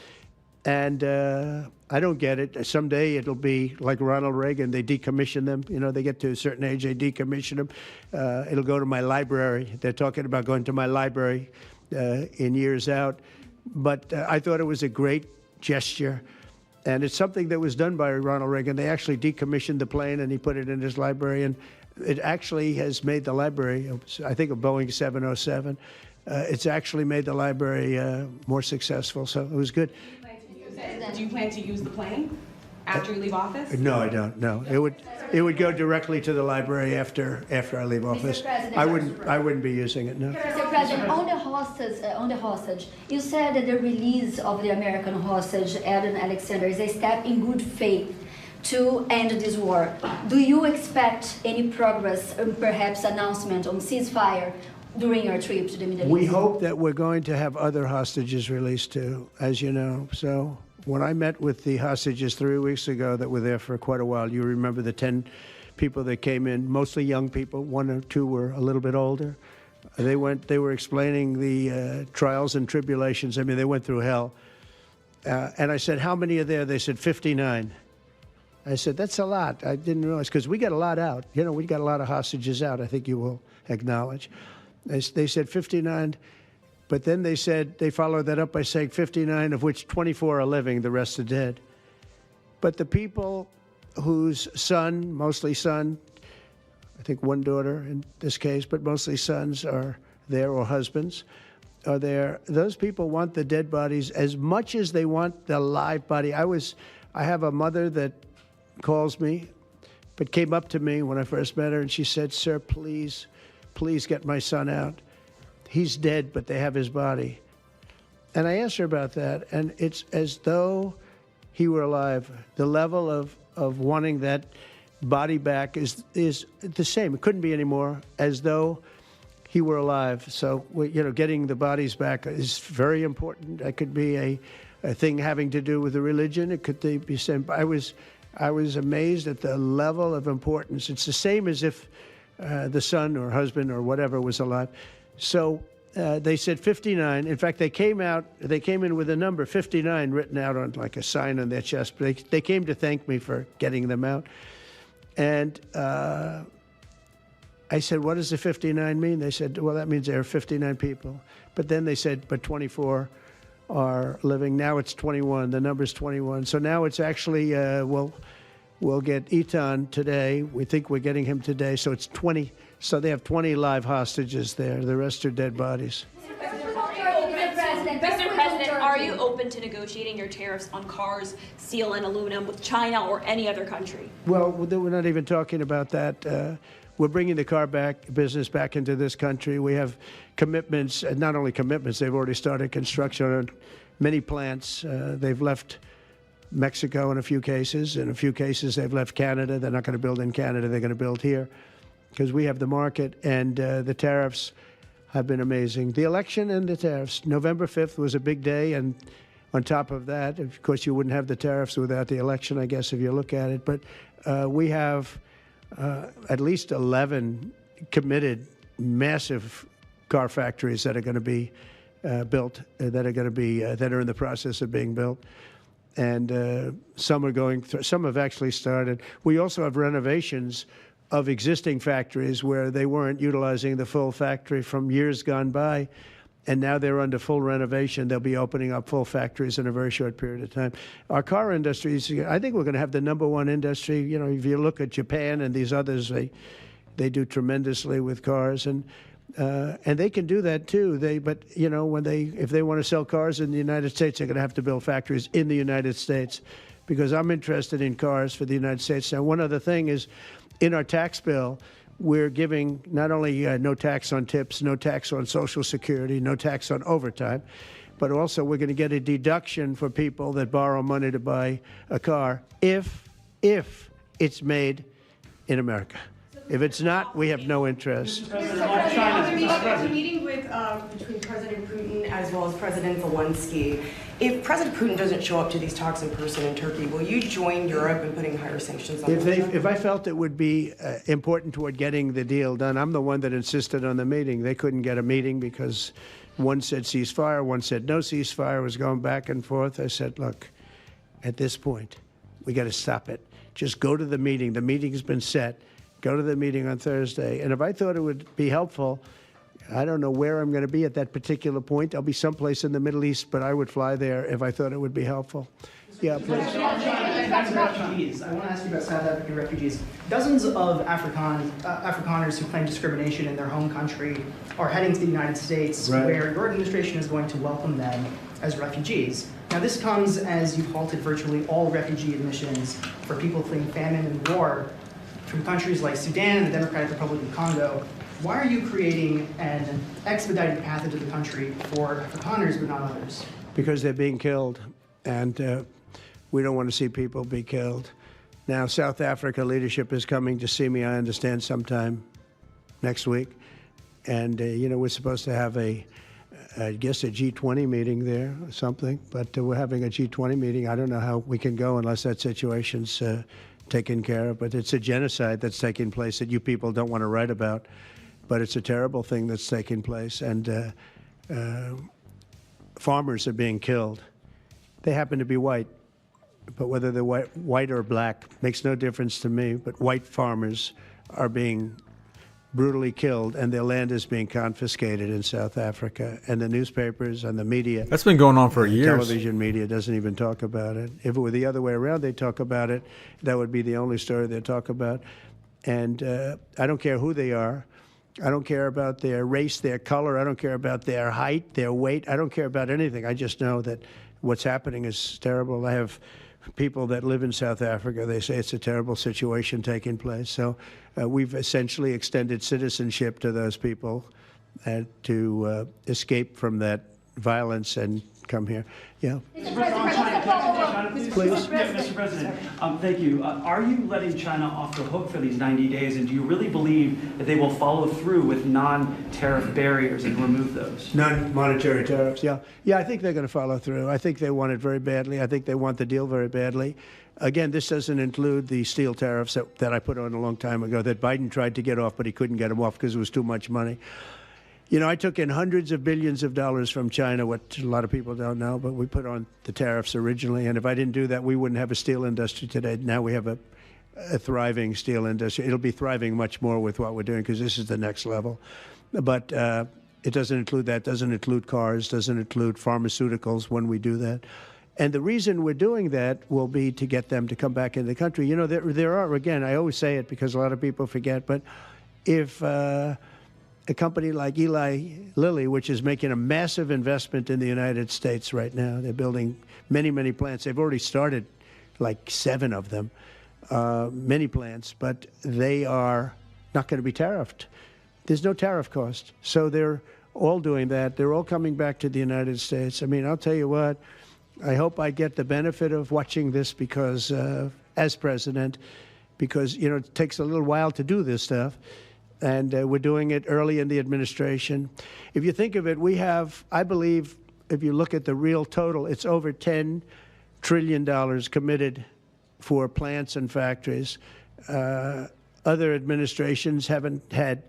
And I don't get it. Someday it'll be like Ronald Reagan. They decommission them. They get to a certain age, they decommission them. It'll go to my library. They're talking about going to my library in years out. But I thought it was a great gesture. And it's something that was done by Ronald Reagan. They actually decommissioned the plane, and he put it in his library. And it actually has made the library, I think, a Boeing 707. It's actually made the library more successful. So it was good. Do you plan to use the plane after you leave office? No, I don't. No, it would go directly to the library after I leave office. I wouldn't be using it. No. Mr. President, on the hostage, you said that the release of the American hostage, Adam Alexander, is a step in good faith to end this war. Do you expect any progress, or perhaps announcement on ceasefire during your trip to the Middle East? We hope that we're going to have other hostages released too, as you know. So when I met with the hostages 3 weeks ago that were there for quite a while, you remember the 10 people that came in, mostly young people, 1 or 2 were a little bit older. They were explaining the trials and tribulations. I mean, they went through hell. And I said, how many are there? They said 59. I said, that's a lot. I didn't realize, because we got a lot out. You know, we got a lot of hostages out, I think you will acknowledge. They said 59, but then they said, they followed that up by saying 59, of which 24 are living, the rest are dead. But the people whose son, mostly son, I think 1 daughter in this case, but mostly sons are there, or husbands are there. Those people want the dead bodies as much as they want the live body. I have a mother that calls me, but came up to me when I first met her, and she said, sir, please get my son out. He's dead, but they have his body. And I asked her about that, and it's as though he were alive. The level of wanting that body back is the same. It couldn't be any more, as though he were alive. So, you know, getting the bodies back is very important. That could be a thing having to do with the religion. It could be same. I was amazed at the level of importance. It's the same as if the son or husband or whatever was alive. So they said 59. In fact, they came in with a number 59 written out on like a sign on their chest. They came to thank me for getting them out. And I said, what does the 59 mean? They said, well, that means there are 59 people. But then they said, but 24 are living. Now it's 21. The number's 21. So now it's actually, we'll get Etan today. We think we're getting him today. So it's 20. So they have 20 live hostages there. The rest are dead bodies. Mr. President, are you open to negotiating your tariffs on cars, steel, and aluminum with China or any other country? Well, we're not even talking about that. We're bringing the car business back into this country. We have commitments, not only commitments, they've already started construction on many plants. They've left Mexico in a few cases. In a few cases, they've left Canada. They're not going to build in Canada. They're going to build here because we have the market, and the tariffs have been amazing. The election and the tariffs. November 5th was a big day, and on top of that, of course, you wouldn't have the tariffs without the election, I guess, if you look at it. But we have at least 11 committed massive car factories that are going to be built, that are in the process of being built. And some are going through, some have actually started. We also have renovations of existing factories where they weren't utilizing the full factory from years gone by, and now they're under full renovation. They'll be opening up full factories in a very short period of time. Our car industry is, I think we're going to have the #1 industry. You know, if you look at Japan and these others, they do tremendously with cars, and they can do that too. But you know, if they want to sell cars in the United States, they're going to have to build factories in the United States, because I'm interested in cars for the United States. Now, one other thing is, in our tax bill, we're giving not only no tax on tips, no tax on Social Security, no tax on overtime, but also we're going to get a deduction for people that borrow money to buy a car if it's made in America. If it's not, we have no interest. A meeting between President Putin as well as President Zelensky. If President Putin doesn't show up to these talks in person in Turkey, will you join Europe in putting higher sanctions on Russia? If I felt it would be important toward getting the deal done, I'm the one that insisted on the meeting. They couldn't get a meeting because one said ceasefire, one said no ceasefire. It was going back and forth. I said, look, at this point, we got to stop it. Just go to the meeting. The meeting's been set. Go to the meeting on Thursday. And if I thought it would be helpful, I don't know where I'm going to be at that particular point. I'll be someplace in the Middle East, but I would fly there if I thought it would be helpful. Yeah, please. Refugees. I want to ask you about South African refugees. Dozens of Afrikaners who claim discrimination in their home country are heading to the United States, Right. where your administration is going to welcome them as refugees. Now, this comes as you've halted virtually all refugee admissions for people fleeing famine and war from countries like Sudan and the Democratic Republic of Congo. Why are you creating an expedited path into the country for Afrikaners but not others? Because they're being killed, and we don't want to see people be killed. Now, South Africa leadership is coming to see me, I understand, sometime next week. And, we're supposed to have I guess a G20 meeting there or something. But we're having a G20 meeting. I don't know how we can go unless that situation's taken care of. But it's a genocide that's taking place that you people don't want to write about. But it's a terrible thing that's taking place. And farmers are being killed. They happen to be white. But whether they're white or black makes no difference to me. But white farmers are being brutally killed, and their land is being confiscated in South Africa. And the newspapers and the media. That's been going on for years. Television media doesn't even talk about it. If it were the other way around, they'd talk about it. That would be the only story they'd talk about. And I don't care who they are. I don't care about their race, their color. I don't care about their height, their weight. I don't care about anything. I just know that what's happening is terrible. I have people that live in South Africa. They say it's a terrible situation taking place. So we've essentially extended citizenship to those people to escape from that violence and come here. Yeah. Please. Mr. President, thank you. Are you letting China off the hook for these 90 days, and do you really believe that they will follow through with non-tariff barriers and remove those? Non-monetary tariffs, yeah. Yeah, I think they're going to follow through. I think they want it very badly. I think they want the deal very badly. Again, this doesn't include the steel tariffs that I put on a long time ago that Biden tried to get off, but he couldn't get them off because it was too much money. I took in hundreds of billions of dollars from China, what a lot of people don't know, but we put on the tariffs originally. And if I didn't do that, we wouldn't have a steel industry today. Now we have a thriving steel industry. It'll be thriving much more with what we're doing because this is the next level. But it doesn't include that, doesn't include cars, doesn't include pharmaceuticals when we do that. And the reason we're doing that will be to get them to come back into the country. There are, again, I always say it because a lot of people forget, but if a company like Eli Lilly, which is making a massive investment in the United States right now. They're building many, many plants. They've already started like 7 of them, many plants, but they are not going to be tariffed. There's no tariff cost. So they're all doing that. They're all coming back to the United States. I mean, I'll tell you what, I hope I get the benefit of watching this because, as president, because, it takes a little while to do this stuff. And we're doing it early in the administration. If you think of it, we have, I believe, if you look at the real total, it's over $10 trillion committed for plants and factories. Other administrations haven't had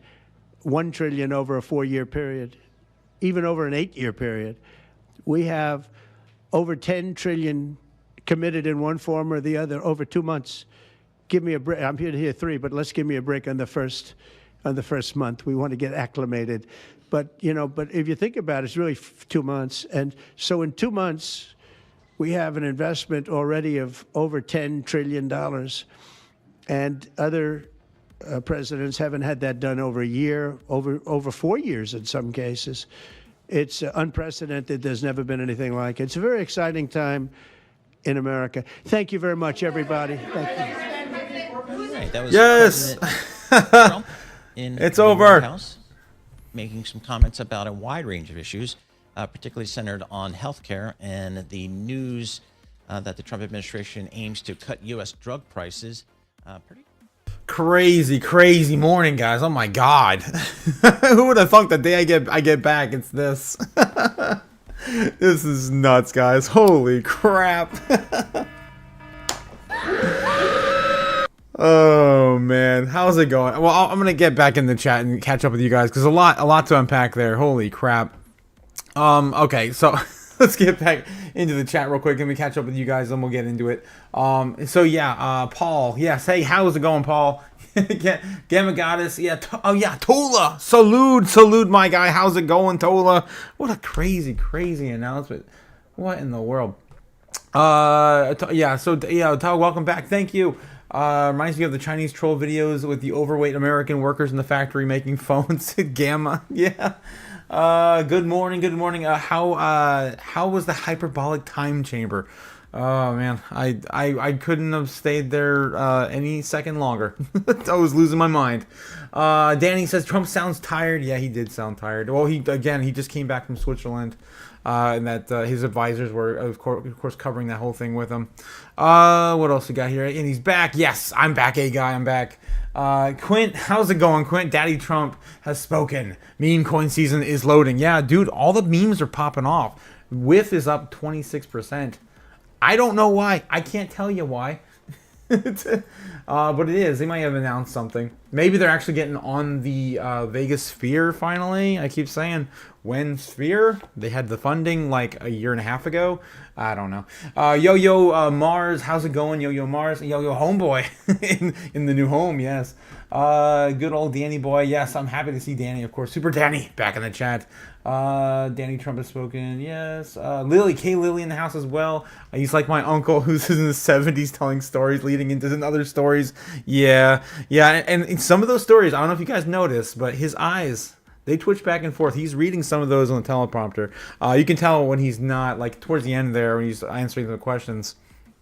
$1 trillion over a 4-year period, even over an 8-year period. We have over $10 trillion committed in one form or the other over 2 months. Give me a break. I'm here to hear 3, but let's give me a break on the first month. We want to get acclimated. But if you think about it, it's really 2 months. And so in 2 months, we have an investment already of over $10 trillion. And other presidents haven't had that done over a year, over 4 years in some cases. It's unprecedented. There's never been anything like it. It's a very exciting time in America. Thank you very much, everybody. Thank you. All right, that was yes. President Trump in it's the over. White House, making some comments about a wide range of issues, particularly centered on healthcare and the news that the Trump administration aims to cut U.S. drug prices. Crazy morning, guys. Oh my God. Who would have thought the day I get back, it's this. This is nuts, guys. Holy crap. Oh man, how's it going? Well, I'm gonna get back in the chat and catch up with you guys because a lot to unpack there. Holy crap. Okay, so let's get back into the chat real quick and we catch up with you guys, then we'll get into it. So yeah, Paul. Yes, hey, how's it going, Paul? Gamma Goddess. Yeah. Tola. Salute, my guy. How's it going, Tola? What a crazy announcement. What in the world? Welcome back. Thank you. Reminds me of the Chinese troll videos with the overweight American workers in the factory making phones. Gamma, yeah. Good morning. How was the hyperbolic time chamber? Oh man, I couldn't have stayed there any second longer. I was losing my mind. Danny says Trump sounds tired. Yeah, he did sound tired. Well, he just came back from Switzerland. and that his advisors were, of course, covering that whole thing with him. What else we got here? And he's back. Yes, I'm back, guy. I'm back. Quint, how's it going, Quint? Daddy Trump has spoken. Meme coin season is loading. Yeah, dude, all the memes are popping off. WIF is up 26%. I don't know why. I can't tell you why. But it is. They might have announced something. Maybe they're actually getting on the Vegas Sphere finally. I keep saying, when Sphere? They had the funding like a year and a half ago. I don't know. Yo-Yo Mars, how's it going? Yo-Yo Mars, Yo-Yo Homeboy in the new home, yes. Good old Danny boy. Yes, I'm happy to see Danny, of course. Super Danny back in the chat. Danny Trump has spoken. Yes. Lily, K. Lily in the house as well. He's like my uncle who's in the 70s telling stories leading into other stories. Yeah. And some of those stories, I don't know if you guys noticed, but his eyes, they twitch back and forth. He's reading some of those on the teleprompter. You can tell when he's not, like towards the end there, when he's answering the questions,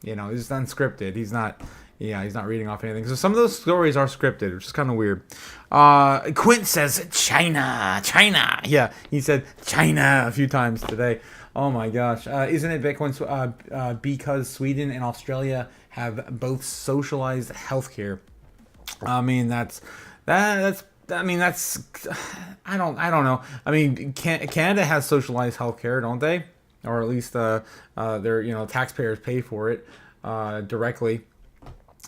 he's unscripted. He's not reading off anything. So some of those stories are scripted, which is kind of weird. Quint says, China. Yeah, he said China a few times today. Oh my gosh. Isn't it Bitcoin's because Sweden and Australia have both socialized healthcare? I mean, I don't know. I mean, Canada has socialized healthcare, don't they? Or at least their taxpayers pay for it directly.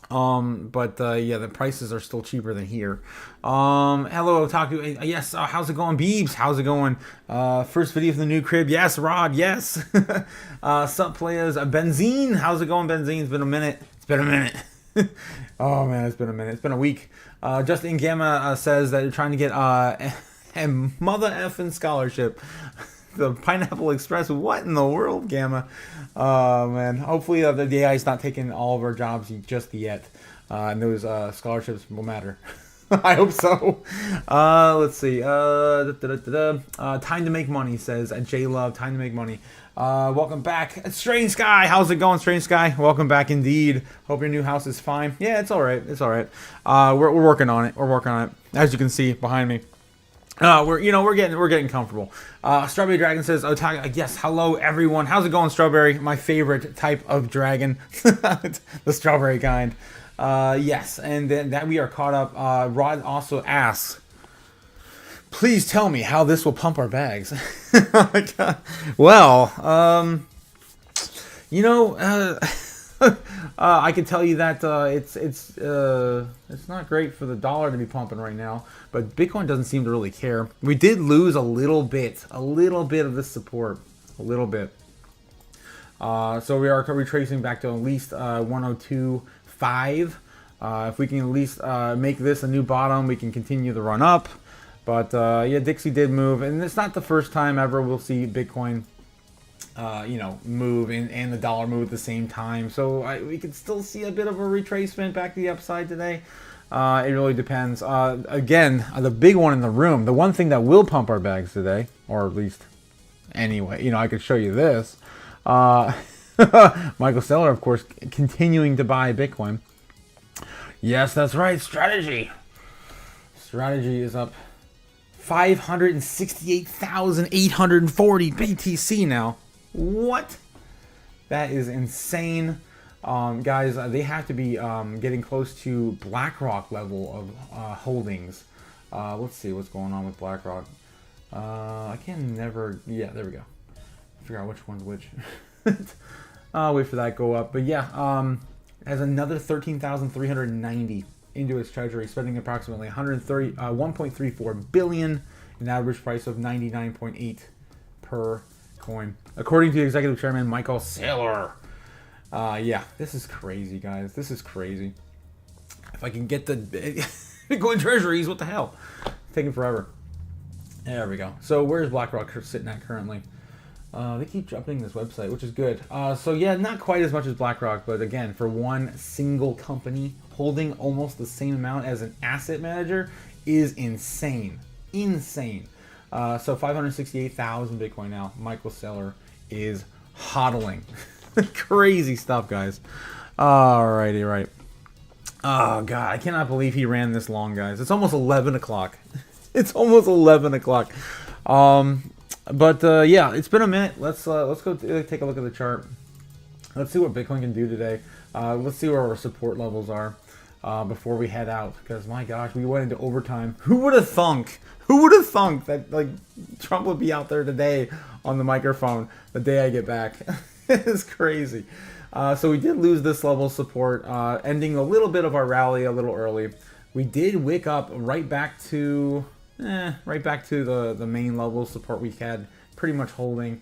The prices are still cheaper than here. Hello, Otaku. Yes, how's it going, Beebs? How's it going? First video from the new crib. Yes, Rod, yes. Sup, players? Benzine, how's it going, Benzine? It's been a minute. Oh, man, it's been a minute. It's been a week. Justin Gamma says that you're trying to get a mother effing scholarship. The Pineapple Express. What in the world, Gamma? Man. Hopefully the AI is not taking all of our jobs just yet. And those scholarships will matter. I hope so. Let's see. Time to make money, says J Love. Time to make money. Welcome back. Strange Sky. How's it going, Strange Sky? Welcome back indeed. Hope your new house is fine. Yeah, it's all right. We're working on it. As you can see behind me. We're getting comfortable. Strawberry Dragon says, Otaku, yes, hello everyone. How's it going, Strawberry? My favorite type of dragon. The strawberry kind. Yes, and then that we are caught up. Rod also asks, please tell me how this will pump our bags. Oh my God. Well, I can tell you that it's not great for the dollar to be pumping right now, but Bitcoin doesn't seem to really care. We did lose a little bit of this support, a little bit. So we are retracing back to at least 102.5. If we can at least make this a new bottom, we can continue the run up. But Dixie did move, and it's not the first time ever we'll see Bitcoin move and the dollar move at the same time. So we could still see a bit of a retracement back to the upside today. It really depends. Again, the big one in the room, the one thing that will pump our bags today, or at least anyway, I could show you this. Michael Saylor, of course, continuing to buy Bitcoin. Yes, that's right. Strategy is up 568,840 BTC now. What? That is insane. Guys, they have to be getting close to BlackRock level of holdings. Let's see what's going on with BlackRock. I can never... Yeah, there we go. Figure out which one's which. I'll wait for that to go up. But yeah, has another 13,390 into its treasury, spending approximately 1.34 billion, an average price of 99.8 per coin, according to the executive chairman Michael Saylor. Yeah, this is crazy, guys. This is crazy. If I can get the Bitcoin treasuries, what the hell? It's taking forever. There we go. So where's BlackRock sitting at currently? They keep jumping this website, which is good. So yeah, not quite as much as BlackRock, but again, for one single company holding almost the same amount as an asset manager is insane. So 568,000 Bitcoin now. Michael Saylor is hodling. Crazy stuff, guys. Alrighty, right. Oh God, I cannot believe he ran this long, guys. It's almost 11 o'clock. It's almost 11 o'clock. But yeah, it's been a minute. Let's go take a look at the chart. Let's see what Bitcoin can do today. Let's see where our support levels are before we head out. Because my gosh, we went into overtime. Who would have thunk? Who would have thunk that like Trump would be out there today on the microphone the day I get back? It's crazy. So we did lose this level of support, ending a little bit of our rally a little early. We did wick up right back to the main level of support we had, pretty much holding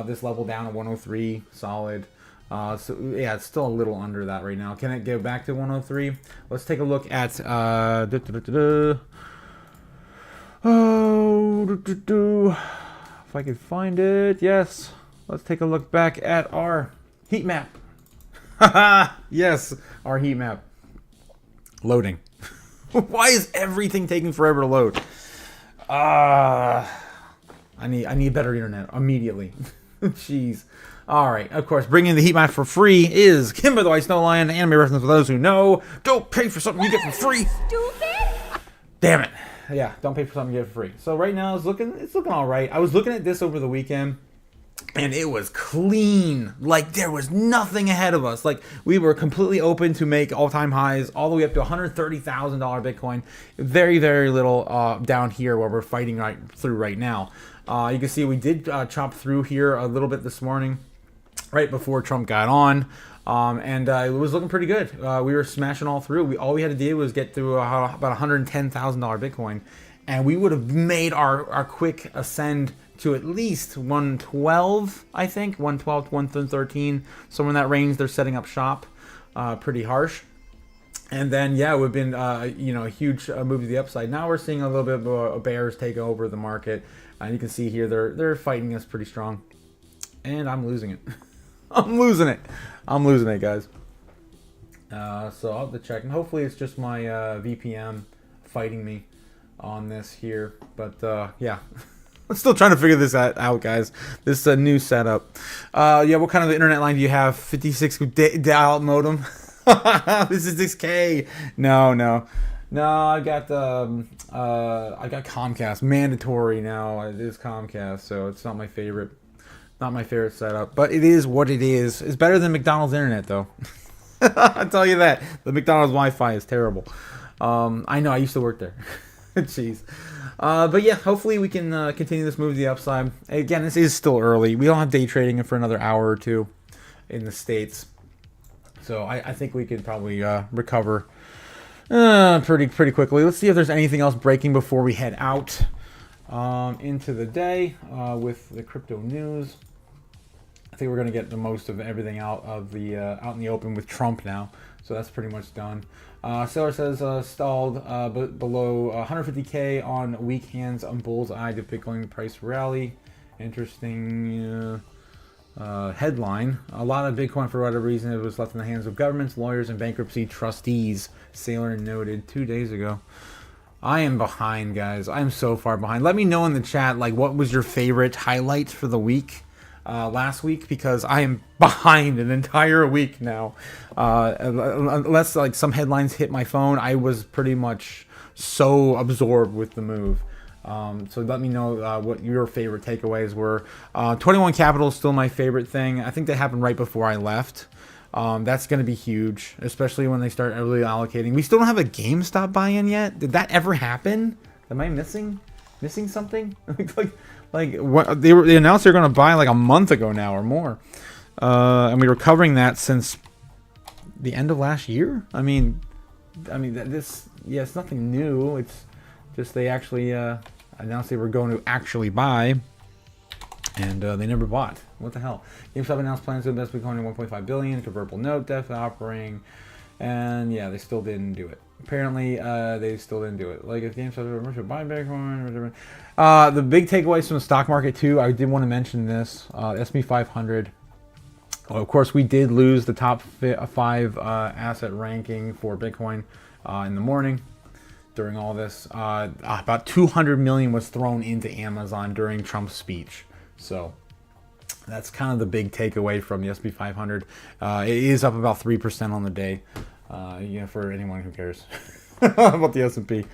this level down at 103 solid. So yeah, it's still a little under that right now. Can it go back to 103? Let's take a look at if I could find it. Yes, let's take a look back at our heat map. Yes, our heat map. Loading. Why is everything taking forever to load? I need better internet immediately. Jeez. Alright, of course, bringing the heat map for free is Kimber the White Snow Lion, anime reference for those who know. Don't pay for something you get for free. Stupid. Damn it. Yeah, don't pay for something you get for free. So right now it's looking alright. I was looking at this over the weekend, and it was clean. Like, there was nothing ahead of us. Like, we were completely open to make all-time highs all the way up to $130,000 Bitcoin. Very, very little down here where we're fighting right through right now. You can see we did chop through here a little bit this morning, right before Trump got on. And it was looking pretty good. We were smashing all through. All we had to do was get through about $110,000 Bitcoin, and we would have made our quick ascend to at least 112, I think. 112 to 113, somewhere in that range. They're setting up shop pretty harsh. And then, yeah, we've been, a huge move to the upside. Now we're seeing a little bit of bears take over the market. And you can see here, they're fighting us pretty strong. And I'm losing it. I'm losing it, guys. So I'll have to check. And hopefully it's just my VPN fighting me on this here. But, yeah. I'm still trying to figure this out, guys. This is a new setup. Yeah, what kind of internet line do you have? 56 dial modem? This is 6K. No. I got Comcast. Mandatory now. It is Comcast, so it's not my favorite. Not my favorite setup, but it is what it is. It's better than McDonald's internet, though. I'll tell you that. The McDonald's Wi-Fi is terrible. I know. I used to work there. Jeez. But yeah, hopefully we can continue this move to the upside. Again, this is still early. We don't have day trading for another hour or two in the States. So I think we could probably recover pretty quickly. Let's see if there's anything else breaking before we head out into the day with the crypto news. I think we're going to get the most of everything out in the open with Trump now. So that's pretty much done. Seller says stalled below 150K on weak hands on bull's eye to Bitcoin price rally. Interesting headline. A lot of Bitcoin, for whatever reason, it was left in the hands of governments, lawyers, and bankruptcy trustees. Sailor noted 2 days ago. I am behind, guys. I'm so far behind. Let me know in the chat, like, what was your favorite highlight for the week? Last week, because I am behind an entire week now. Unless like some headlines hit my phone, I was pretty much so absorbed with the move. So let me know what your favorite takeaways were. 21 Capital is still my favorite thing. I think that happened right before I left. That's going to be huge, especially when they start really allocating. We still don't have a GameStop buy-in yet. Did that ever happen? Am I missing something? Like what, they announced they're going to buy like a month ago now or more, and we were covering that since the end of last year. I mean, it's nothing new. It's just they actually announced they were going to actually buy, and they never bought. What the hell? GameStop announced plans to invest Bitcoin in 1.5 billion convertible note debt offering, and yeah, they still didn't do it. Apparently, they still didn't do it. Like, if GameStop should buy Bitcoin. The big takeaways from the stock market, too, I did want to mention this. S&P 500. Well, of course, we did lose the top 5 asset ranking for Bitcoin in the morning during all this. About 200 million was thrown into Amazon during Trump's speech. So that's kind of the big takeaway from the S&P 500. It is up about 3% on the day. For anyone who cares. about the S&P.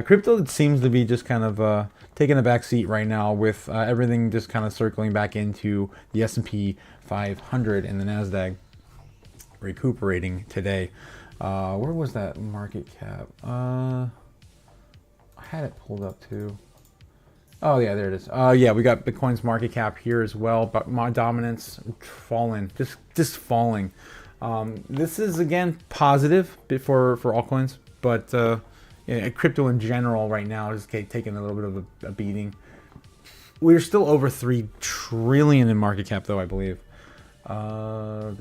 Crypto seems to be just kind of taking a back seat right now, with everything just kind of circling back into the S&P 500 and the NASDAQ recuperating today. Where was that market cap? I had it pulled up too. Oh yeah, there it is. Yeah, we got Bitcoin's market cap here as well, but my dominance falling, just falling. This is again positive for altcoins, but yeah, crypto in general right now is taking a little bit of a beating. We're still over 3 trillion in market cap, though, I believe. Let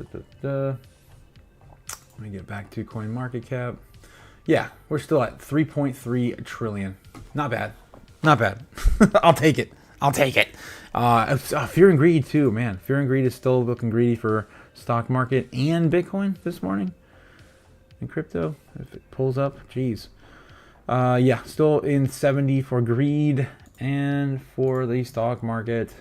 me get back to coin market cap. Yeah, we're still at 3.3 trillion. Not bad. Not bad. I'll take it. I'll take it. Fear and greed too, man. Fear and greed is still looking greedy for stock market and Bitcoin this morning. And crypto, if it pulls up, geez. Yeah, still in 70 for greed, and for the stock market,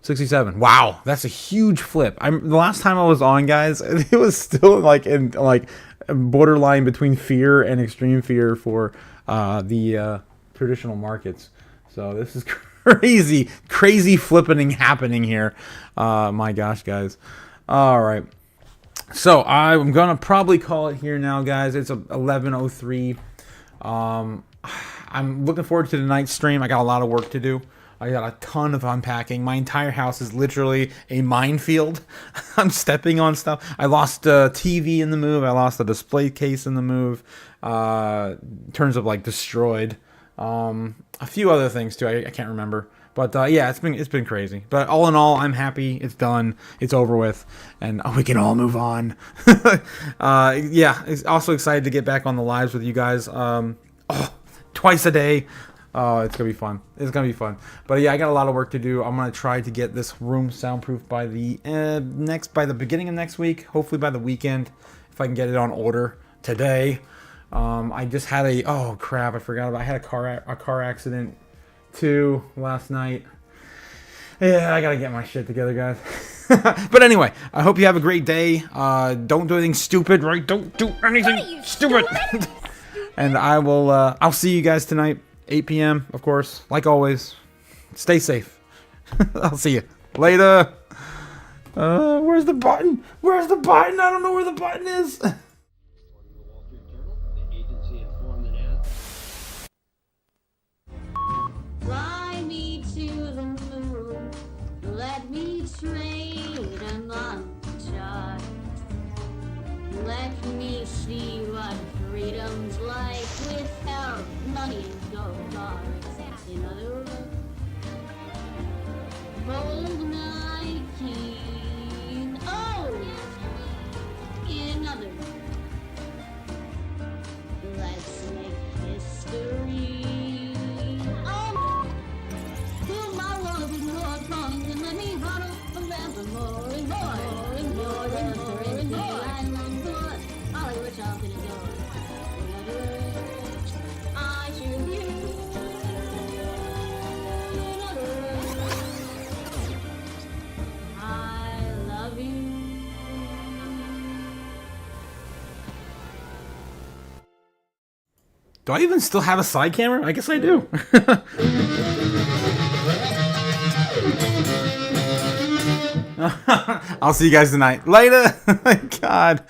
67. Wow, that's a huge flip. The last time I was on, guys, it was still like in borderline between fear and extreme fear for the traditional markets. So this is crazy flipping happening here. My gosh, guys. All right. So I'm gonna probably call it here now, guys. It's 11:03. I'm looking forward to tonight's stream. I got a lot of work to do. I got a ton of unpacking. My entire house is literally a minefield. I'm stepping on stuff. I lost a TV in the move. I lost a display case in the move. In terms of like destroyed. A few other things too. I can't remember. But yeah, it's been crazy. But all in all, I'm happy. It's done. It's over with, and we can all move on. Yeah, it's also excited to get back on the lives with you guys. Twice a day. Oh, it's gonna be fun. It's gonna be fun. But yeah, I got a lot of work to do. I'm gonna try to get this room soundproof by the beginning of next week. Hopefully by the weekend, if I can get it on order today. I just had oh crap, I forgot about. I had a car accident too last night. Yeah, I gotta get my shit together, guys. But anyway, I hope you have a great day. Don't do anything stupid, right? Don't do anything stupid. And I'll see you guys tonight, 8 p.m. of course, like always. Stay safe. I'll see you later. Where's the button? Where's the button? I don't know where the button is. Fly me to the moon, let me trade a monshot. Let me see what freedom's like without money and gold bars. In other words, hold my king. Oh! In other words, let's make history. Do I even still have a side camera? I guess I do. I'll see you guys tonight. Later. God.